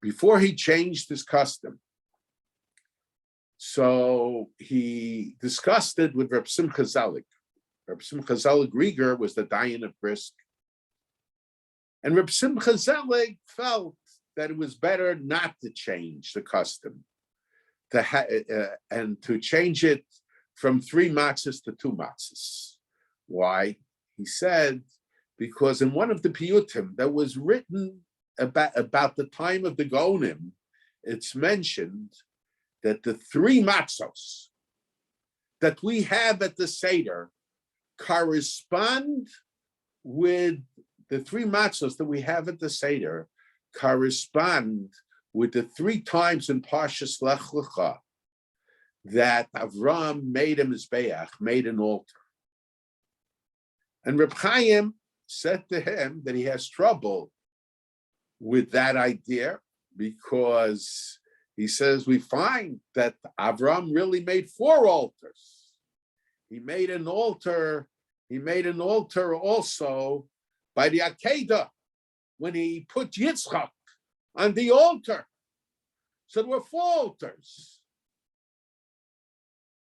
Before he changed his custom, so he discussed it with Reb Simcha Zelig. Reb Simcha Zelig Rieger was the Dayan of Brisk. And Reb Simcha Zelig felt that it was better not to change the custom, and to change it from 3 matzahs to 2 matzahs. Why? He said, because in one of the piyutim that was written about the time of the Gaonim, it's mentioned that the 3 matzos that we have at the Seder correspond with the 3 matzos that we have at the Seder correspond with the 3 times in Parshas Lech Lecha that Avram made a mizbeach, made an altar. And Reb Chaim said to him that he has trouble with that idea because he says we find that Avram really made 4 altars. He made an altar also by the Hagaddah when he put Yitzchak on the altar. So there were 4 altars.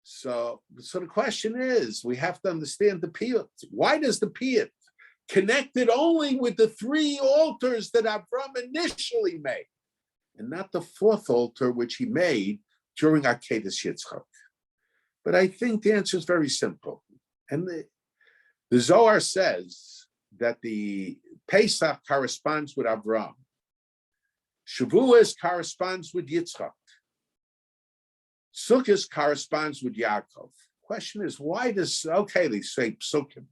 So the question is, we have to understand the piyut. Why does the piyut connect it only with the 3 altars that Avram initially made, and not the 4th altar which he made during Akedah Yitzchak? But I think the answer is very simple. And the Zohar says that the Pesach corresponds with Avram. Shavuos corresponds with Yitzchak. Sukkot corresponds with Yaakov. Question is, why does, okay, they say Psukim,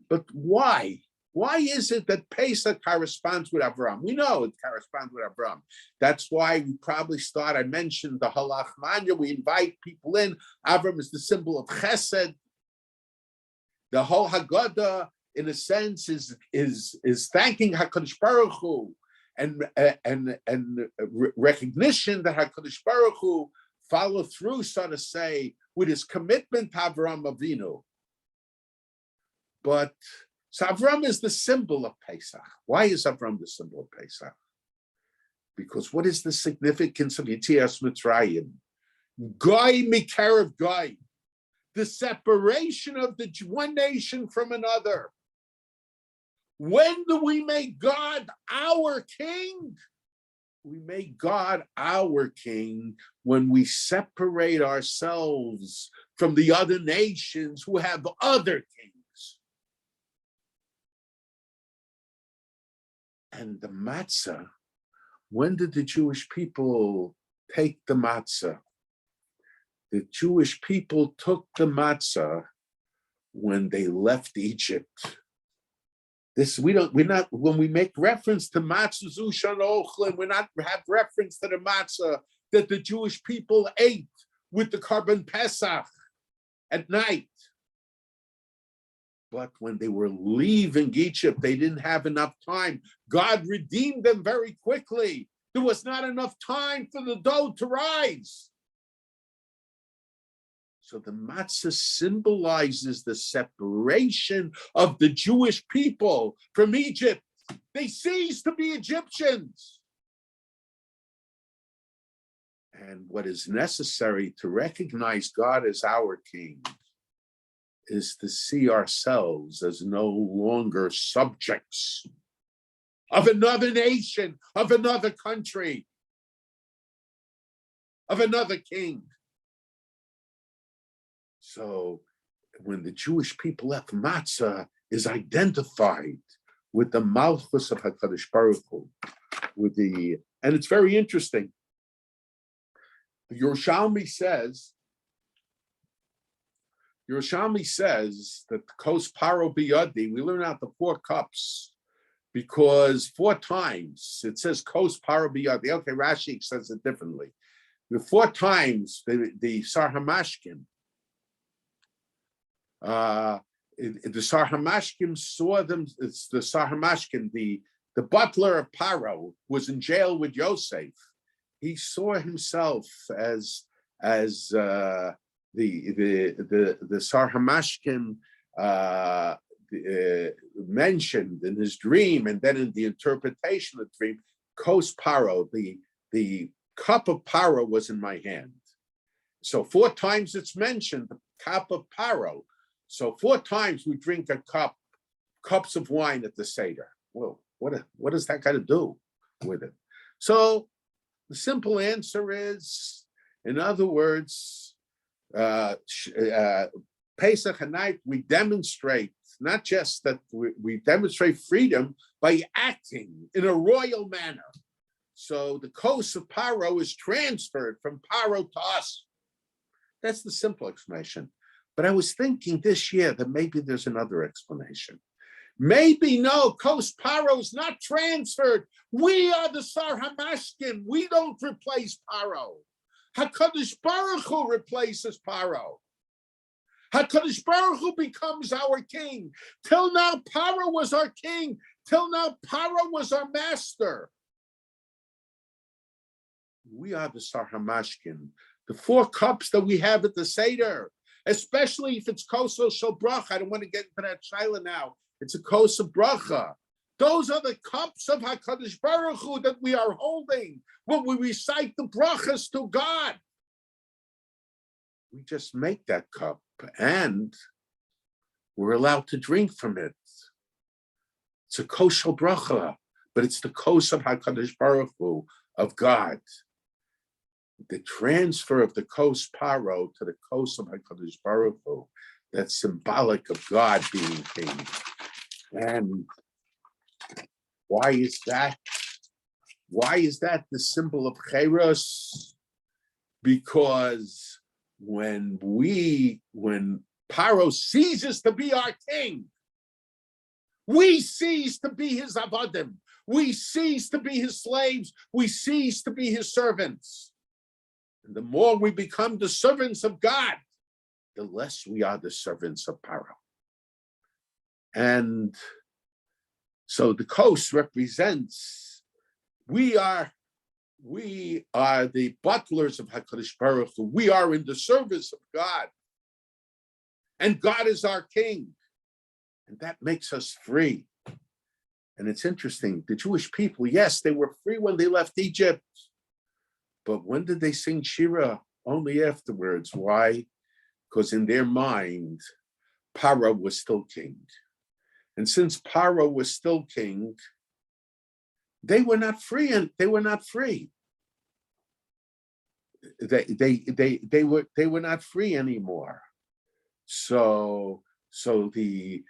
but why? Why is it that Pesach corresponds with Avram? We know it corresponds with Avram. That's why we probably start, I mentioned the Halach Manya, we invite people in. Avram is the symbol of Chesed. The whole Hagaddah, in a sense, is thanking HaKadosh Baruch Hu and recognition that HaKadosh Baruch Hu follow through, so to say, with his commitment to Avram Avinu. But so Avram is the symbol of Pesach. Why is Avram the symbol of Pesach? Because what is the significance of Yetzias Mitzrayim? Goy mikarev goy, the separation of the one nation from another. When do we make God our king? We make God our king when we separate ourselves from the other nations who have other kings. And the matzah, when did the Jewish people take the matzah? The Jewish people took the matzah when they left Egypt. When we make reference to matzah zushan ochlim, we're not have reference to the matzah that the Jewish people ate with the Karban Pesach at night. But when they were leaving Egypt, they didn't have enough time. God redeemed them very quickly. There was not enough time for the dough to rise. So the matzah symbolizes the separation of the Jewish people from Egypt. They ceased to be Egyptians. And what is necessary to recognize God as our King is to see ourselves as no longer subjects of another nation, of another country, of another king. So when the Jewish people left, matzah is identified with the Malchus of HaKadosh Baruch Hu, and it's very interesting. The Yerushalmi says that Kos Paro Biyadi, we learn out the 4 cups, because 4 times it says Kos Paro Biyadi. Okay, Rashi says it differently. The 4 times the Sar Hamashkim, the Sar Hamashkim saw them. It's the Sar Hamashkim, the butler of Paro, was in jail with Yosef. He saw himself as the Sar Hamashkim mentioned in his dream, and then in the interpretation of the dream, Kos Paro, the cup of Paro was in my hand. So 4 times it's mentioned, the cup of Paro. So 4 times we drink cups of wine at the Seder. Well, what does that got to do with it? So the simple answer is, in other words, Pesach night, we demonstrate, not just that we demonstrate freedom by acting in a royal manner. So the Kos of Paro is transferred from Paro to us. That's the simple explanation. But I was thinking this year that maybe there's another explanation. Maybe no, Kos Paro is not transferred. We are the Sar Hamashkim. We don't replace Paro. HaKadosh Baruch Hu replaces Paro. HaKadosh Baruch Hu becomes our king. Till now, Paro was our king. Till now, Paro was our master. We are the Sar Hamashkim. The 4 cups that we have at the Seder, especially if it's Koso Shel Bracha. I don't want to get into that shaila now. It's a Kos of Bracha. Those are the cups of HaKadosh Baruch Hu that we are holding when we recite the brachas to God. We just make that cup and we're allowed to drink from it. It's a Kos Shel Bracha, but it's the Kos of HaKadosh Baruch Hu, of God. The transfer of the Kos Paro to the Kos of HaKadosh Baruch Hu, that's symbolic of God being king. And why is that? Why is that the symbol of Cheiros? Because when Paro ceases to be our king, we cease to be his avadim. We cease to be his slaves. We cease to be his servants. And the more we become the servants of God, the less we are the servants of Paro. And so the Kos represents, we are the butlers of HaKadosh Baruch Hu. We are in the service of God. And God is our king. And that makes us free. And it's interesting, the Jewish people, yes, they were free when they left Egypt. But when did they sing Shira? Only afterwards. Why? Because in their mind, Paro was still king. And since Paro was still king, they were not free, and they were not free. They were not free anymore. So the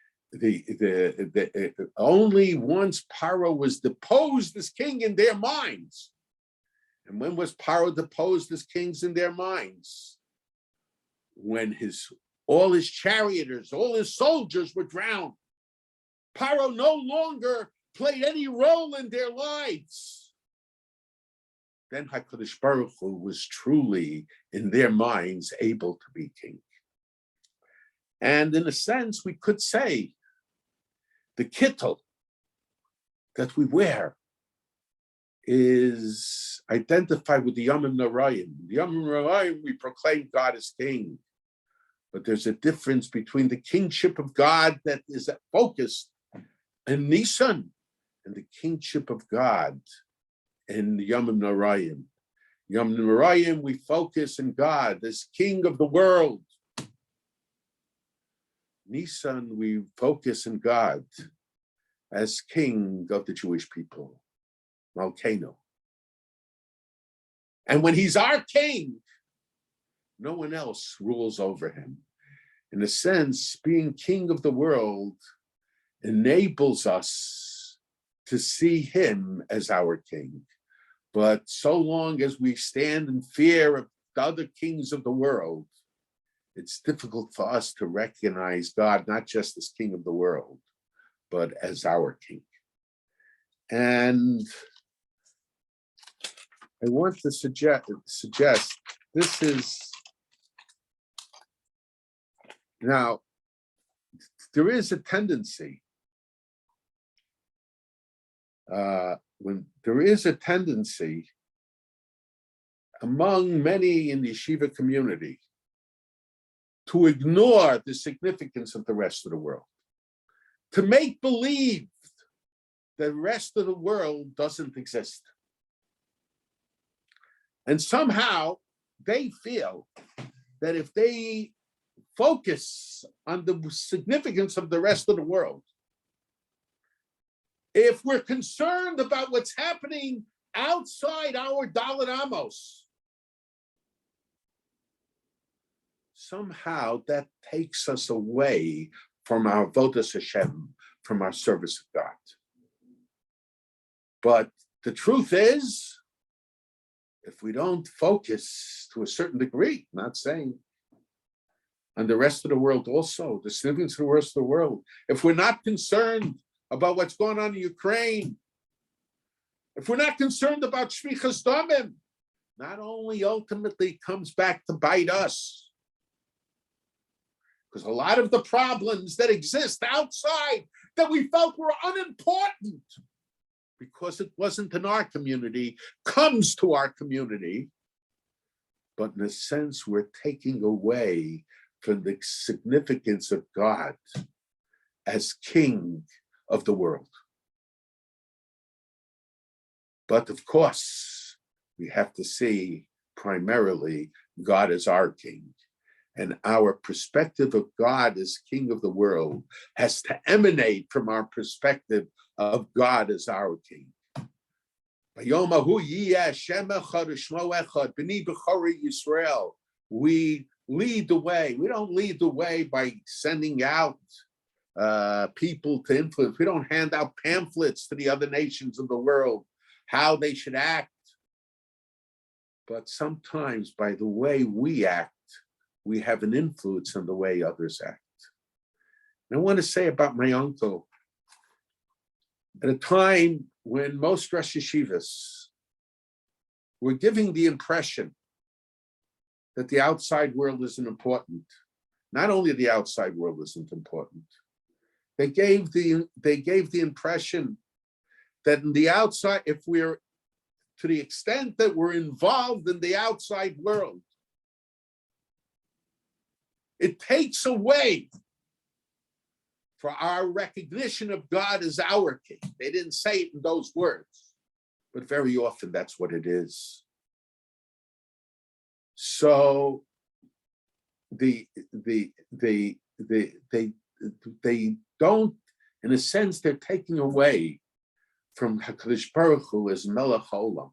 only once Paro was deposed as king in their minds. And when was Paro deposed as kings in their minds? When all his charioteers, all his soldiers were drowned. Paro no longer played any role in their lives. Then HaKadosh Baruch Hu was truly, in their minds, able to be king. And in a sense, we could say the kittel that we wear is identified with the Yomim Narayim. The Yomim Narayim, we proclaim God as king. But there's a difference between the kingship of God that is focused in Nisan and the kingship of God in the Yomim Narayim. Yomim Narayim, we focus in God as king of the world. Nisan, we focus in God as king of the Jewish people, Malkeinu. And when he's our king, no one else rules over him. In a sense, being king of the world enables us to see him as our king. But so long as we stand in fear of the other kings of the world, it's difficult for us to recognize God not just as king of the world, but as our king. And I want to suggest this is, now, there is a tendency, among many in the yeshiva community to ignore the significance of the rest of the world, to make believe the rest of the world doesn't exist. And somehow they feel that if they focus on the significance of the rest of the world, if we're concerned about what's happening outside our Dalet Amos, somehow that takes us away from our Avodas Hashem, from our service of God. But the truth is, if we don't focus to a certain degree, not saying on the rest of the world also, the significance of the rest of the world, if we're not concerned about what's going on in Ukraine, if we're not concerned about Shvichas Damim, not only ultimately comes back to bite us, because a lot of the problems that exist outside that we felt were unimportant because it wasn't in our community, comes to our community. But in a sense, we're taking away from the significance of God as king of the world. But of course, we have to see primarily God as our king. And our perspective of God as king of the world has to emanate from our perspective of God as our king. We lead the way. We don't lead the way by sending out people to influence. We don't hand out pamphlets to the other nations of the world how they should act. But sometimes by the way we act, we have an influence on the way others act. And I want to say about my uncle, at a time when most Rosh Yeshivas were giving the impression that the outside world isn't important. Not only the outside world isn't important, they gave the impression that in the outside, if we're to the extent that we're involved in the outside world, it takes away for our recognition of God as our king. They didn't say it in those words, but very often that's what it is. So they don't, in a sense, they're taking away from HaKadosh Baruch Hu as Melech Haolam,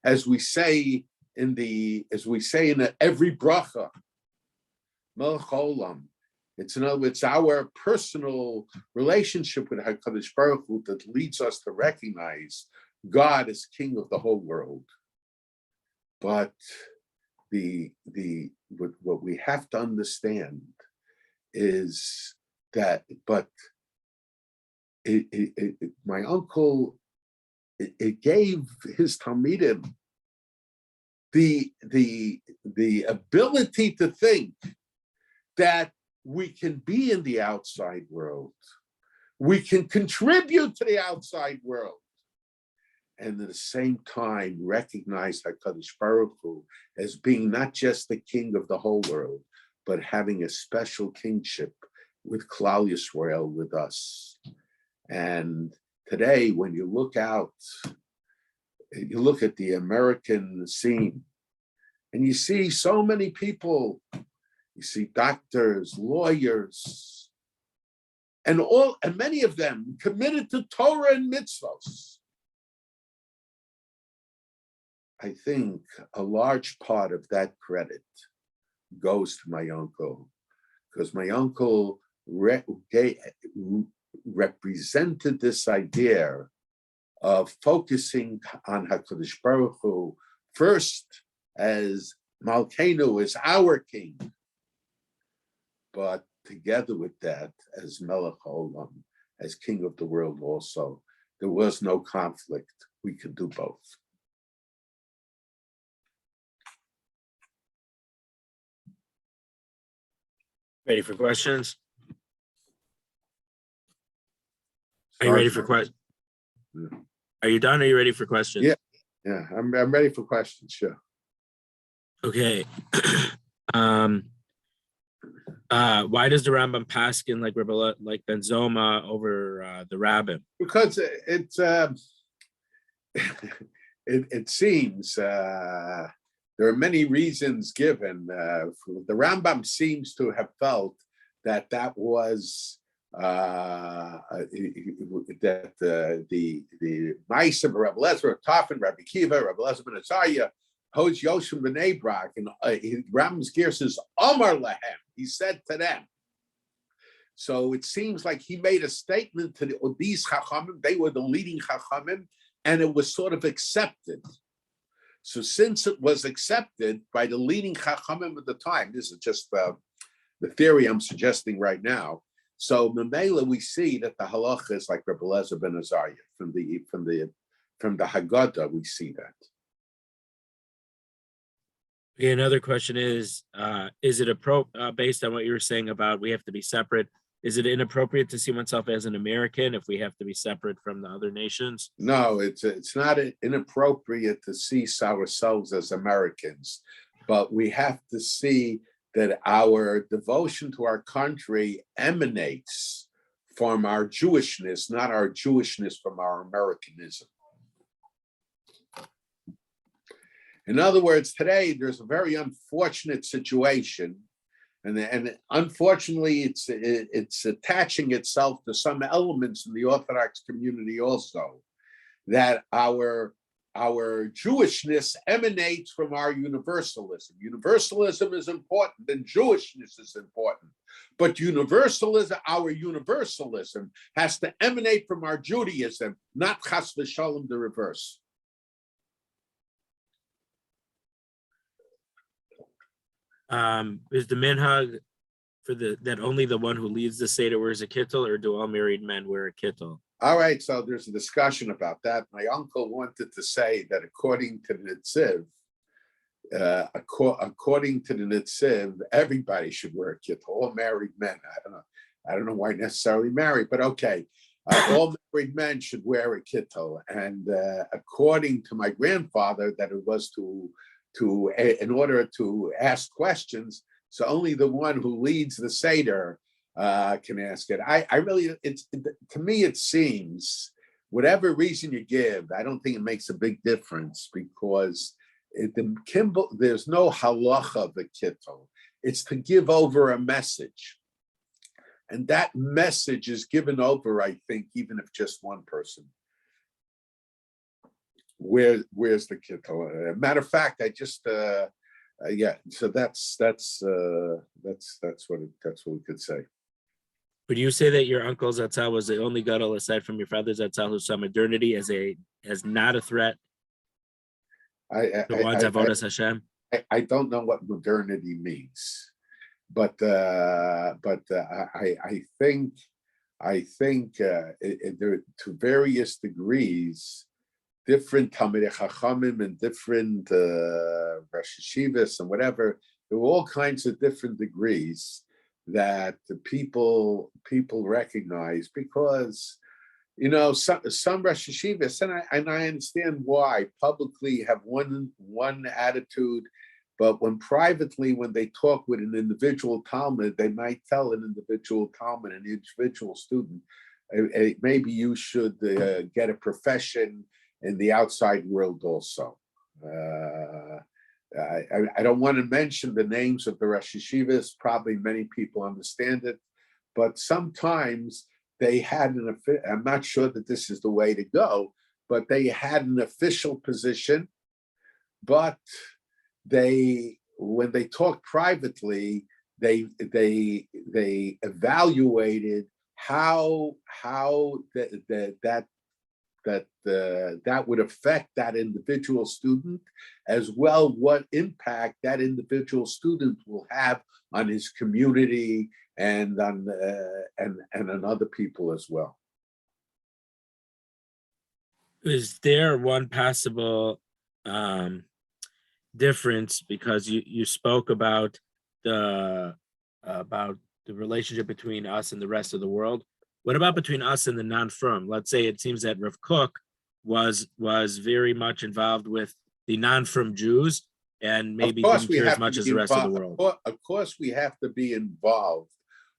as we say in every bracha, Melech Haolam. It's our personal relationship with HaKadosh Baruch Hu that leads us to recognize God as King of the whole world. But what we have to understand is that, my uncle, it gave his Talmidim the ability to think that we can be in the outside world. We can contribute to the outside world. and at the same time recognize HaKadosh Baruch Hu as being not just the king of the whole world, but having a special kingship with Klal Yisrael, with us. And today, when you look out, you look at the American scene, and you see so many people, you see doctors, lawyers, and many of them committed to Torah and mitzvos. I think a large part of that credit goes to my uncle, because my uncle represented this idea of focusing on HaKadosh Baruch Hu first as Malkeinu, as our king, but together with that as Melech Olam, as king of the world also. There was no conflict. We could do both. Ready for questions? Are you ready for questions? Yeah. Are you done? Are you ready for questions? Yeah, I'm ready for questions, sure. Okay. Why does the Rambam paskin like Ben Zoma over the rabbin? Because it seems there are many reasons given. The Rambam seems to have felt that was that the mice of Rabbi Lezer, Tafin, Rabbi Kiva, Rabbi Lezer ben Azariah, Hoj Yoshim b'nei Brak, and Rambam's gear says Omar Lahem. He said to them. So it seems like he made a statement to these Chachamim. They were the leading Chachamim, and it was sort of accepted. So since it was accepted by the leading Chachamim at the time, this is just the theory I'm suggesting right now. So Memela, we see that the halacha is like Rabbi Lezer ben Azariah from the Hagaddah. We see that. Okay, another question is it based on what you were saying about we have to be separate? Is it inappropriate to see oneself as an American if we have to be separate from the other nations? No, it's not inappropriate to see ourselves as Americans, but we have to see that our devotion to our country emanates from our Jewishness, not our Jewishness from our Americanism. In other words, today there's a very unfortunate situation, and unfortunately it's attaching itself to some elements in the Orthodox community also, that our Jewishness emanates from our universalism. Universalism is important and Jewishness is important, but our universalism has to emanate from our Judaism, not chas v'shalom the reverse. Is the minhag for that only the one who leads the Seder wears a kittel, or do all married men wear a kittel? All right, so there's a discussion about that. My uncle wanted to say that according to the Nitziv, everybody should wear a kittel, all married men. I don't know why necessarily married, but okay. All married men should wear a kittel. And according to my grandfather, that it was in order to ask questions, so only the one who leads the Seder can ask it. To me, it seems, whatever reason you give, I don't think it makes a big difference, because there's no halacha of the kittel. It's to give over a message. And that message is given over, I think, even if just one person. Where's the kittel? Matter of fact, I just So that's what we could say. Would you say that your uncle Zatzal was the only gadol aside from your father Zatzal who saw modernity as not a threat towards avodas Hashem? I don't know what modernity means, but I think there, to various degrees, different Talmidei Chachamim and different Rosh Yeshivas and whatever, there were all kinds of different degrees that the people recognize, because some Rosh Yeshivas, and I understand why, publicly have one attitude, but when they talk with an individual Talmud, they might tell an individual Talmud, an individual student, maybe you should get a profession in the outside world also. I don't want to mention the names of the Rosh Yeshivas. Probably many people understand it, but sometimes they had I'm not sure that this is the way to go, but they had an official position, but when they talked privately, they evaluated how that would affect that individual student, as well what impact that individual student will have on his community and on other people as well. Is there one possible difference, because you spoke about the relationship between us and the rest of the world? What about between us and the non-frum? Let's say it seems that Rav Kook was very much involved with the non-frum Jews, and maybe didn't care as much as the rest of the world. Of course, we have to be involved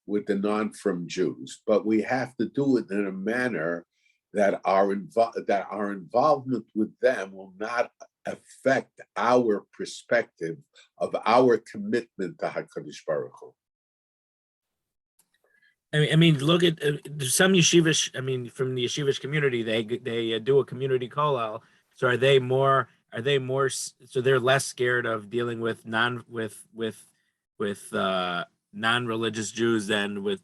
with the non-frum Jews, but we have to do it in a manner that our involvement with them will not affect our perspective of our commitment to HaKadosh Baruch Hu. I mean, look at some yeshivish. I mean, from the yeshivish community, they do a community kollel. So are they more? So they're less scared of dealing with non-religious Jews than with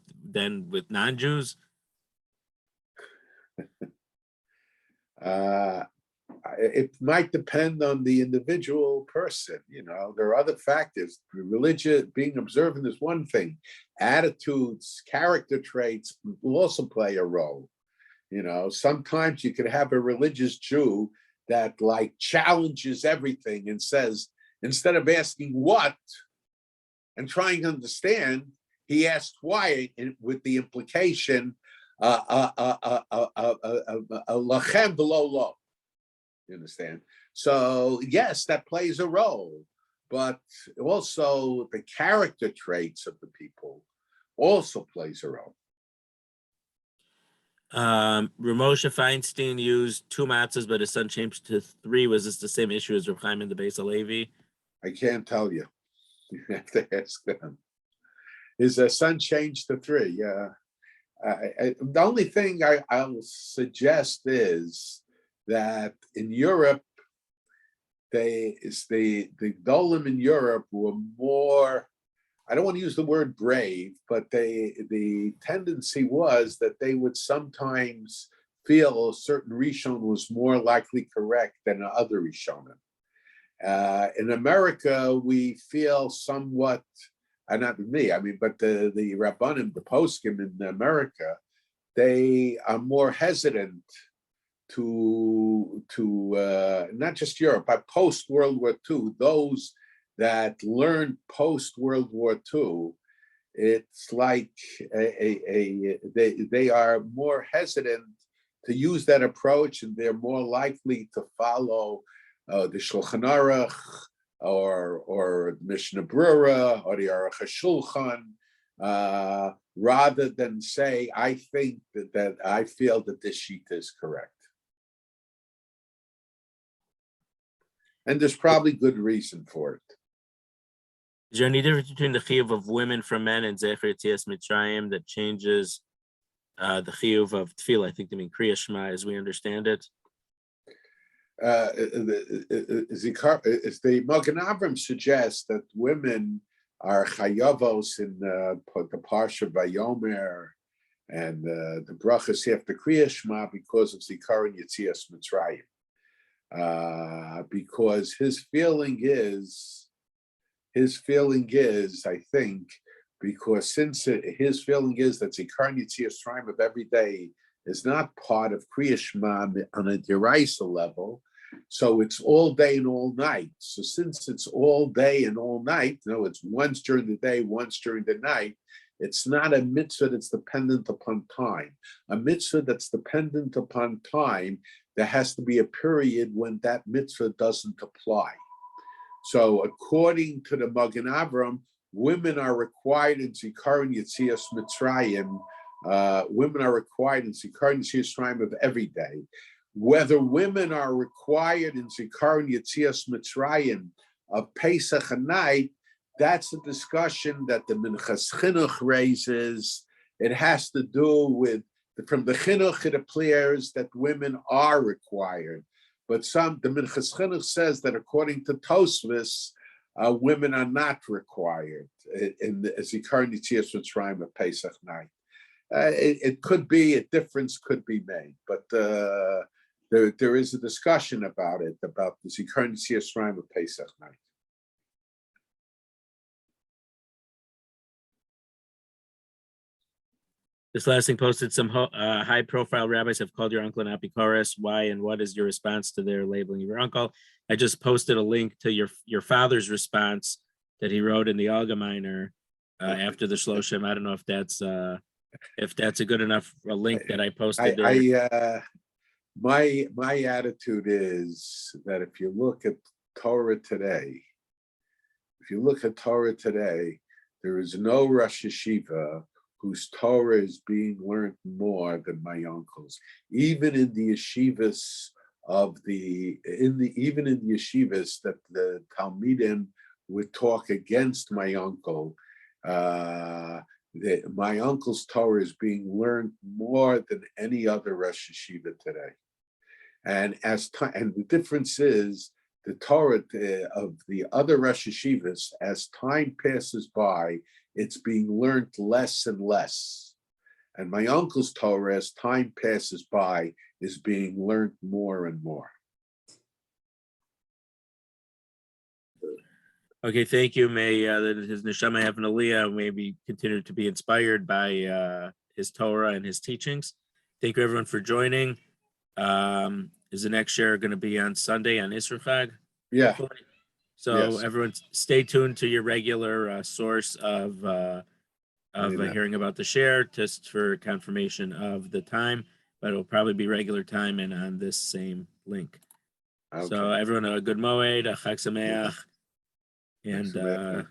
non-Jews? It might depend on the individual person. There are other factors. Religion, being observant is one thing. Attitudes, character traits will also play a role. Sometimes you could have a religious Jew that challenges everything and says, instead of asking what and trying to understand, he asked why, with the implication, lachem below law. You understand? So yes, that plays a role, but also the character traits of the people also plays a role. Moshe Feinstein used 2 matzahs, but his son changed to 3. Was this the same issue as Reb Chaim in the Beis Halevi? I can't tell you. You have to ask them. His son changed to 3. Yeah. The only thing I'll suggest is that in Europe, the Golim in Europe were more, I don't want to use the word brave, but the tendency was that they would sometimes feel a certain Rishon was more likely correct than other Rishonim. In America, we feel somewhat, not me, but the Rabbanim, the poskim in America, they are more hesitant to not just Europe, but post World War II, those that learned post World War II, it's like they are more hesitant to use that approach, and they're more likely to follow the Shulchan Aruch or the Mishnah Brura or the Aruch HaShulchan, rather than say, I think that I feel that this sheet is correct. And there's probably good reason for it. Is there any difference between the chiyuv of women from men and Zecher Yetzias Mitzrayim that changes the chiyuv of tefillah? I think they mean Kriya Shema as we understand it. The Magen Avram suggests that women are chayavos in the Parsha Vayomer and the brachas after Kriya Shema because of Zikar and Yetzias Mitzrayim. Because his feeling is, I think, because his feeling is that Zikar and Yetzias Mitzrayim of every day is not part of Kriya Shema on a deraisa level, so it's all day and all night. So since it's all day and all night, it's once during the day, once during the night, It's not a mitzvah that's dependent upon time. A mitzvah that's dependent upon time, there has to be a period when that mitzvah doesn't apply. So according to the Magen Avram, women are required in Zikaron Yetzias Mitzrayim. Women are required in Zikaron Yetzias Mitzrayim of every day. Whether women are required in Zikaron Yetzias Mitzrayim of Pesach and night, that's a discussion that the Minchas Chinuch raises. It has to do with, from the Chinuch, it appears that women are required. But the Minchas Chinuch says that according to Tosfos, women are not required in the Zikaron Yetzias Mitzrayim of Pesach night. It could be, a difference could be made, but there is a discussion about it, about the Zikaron Yetzias Mitzrayim of Pesach night. This last thing posted, some high-profile rabbis have called your uncle an apikoros. Why and what is your response to their labeling of your uncle? I just posted a link to your father's response that he wrote in the Allgemeiner after the Shloshim. I don't know if that's a good enough link that I posted there. My attitude is that if you look at Torah today, there is no Rosh Yeshiva whose Torah is being learned more than my uncle's. Even in the yeshivas that the Talmidim would talk against my uncle, my uncle's Torah is being learned more than any other Rosh Yeshiva today. And the difference is the Torah of the other Rosh Yeshivas, as time passes by, it's being learned less and less. And my uncle's Torah, as time passes by, is being learned more and more. Okay, thank you. May his neshama have an aliyah, maybe continue to be inspired by his Torah and his teachings. Thank you everyone for joining. Is the next share going to be on Sunday on Isra Chag? Yeah. So yes. Everyone stay tuned to your regular source of hearing about the share, just for confirmation of the time, but it'll probably be regular time and on this same link. Okay. So everyone, a good moed, a chag sameach, and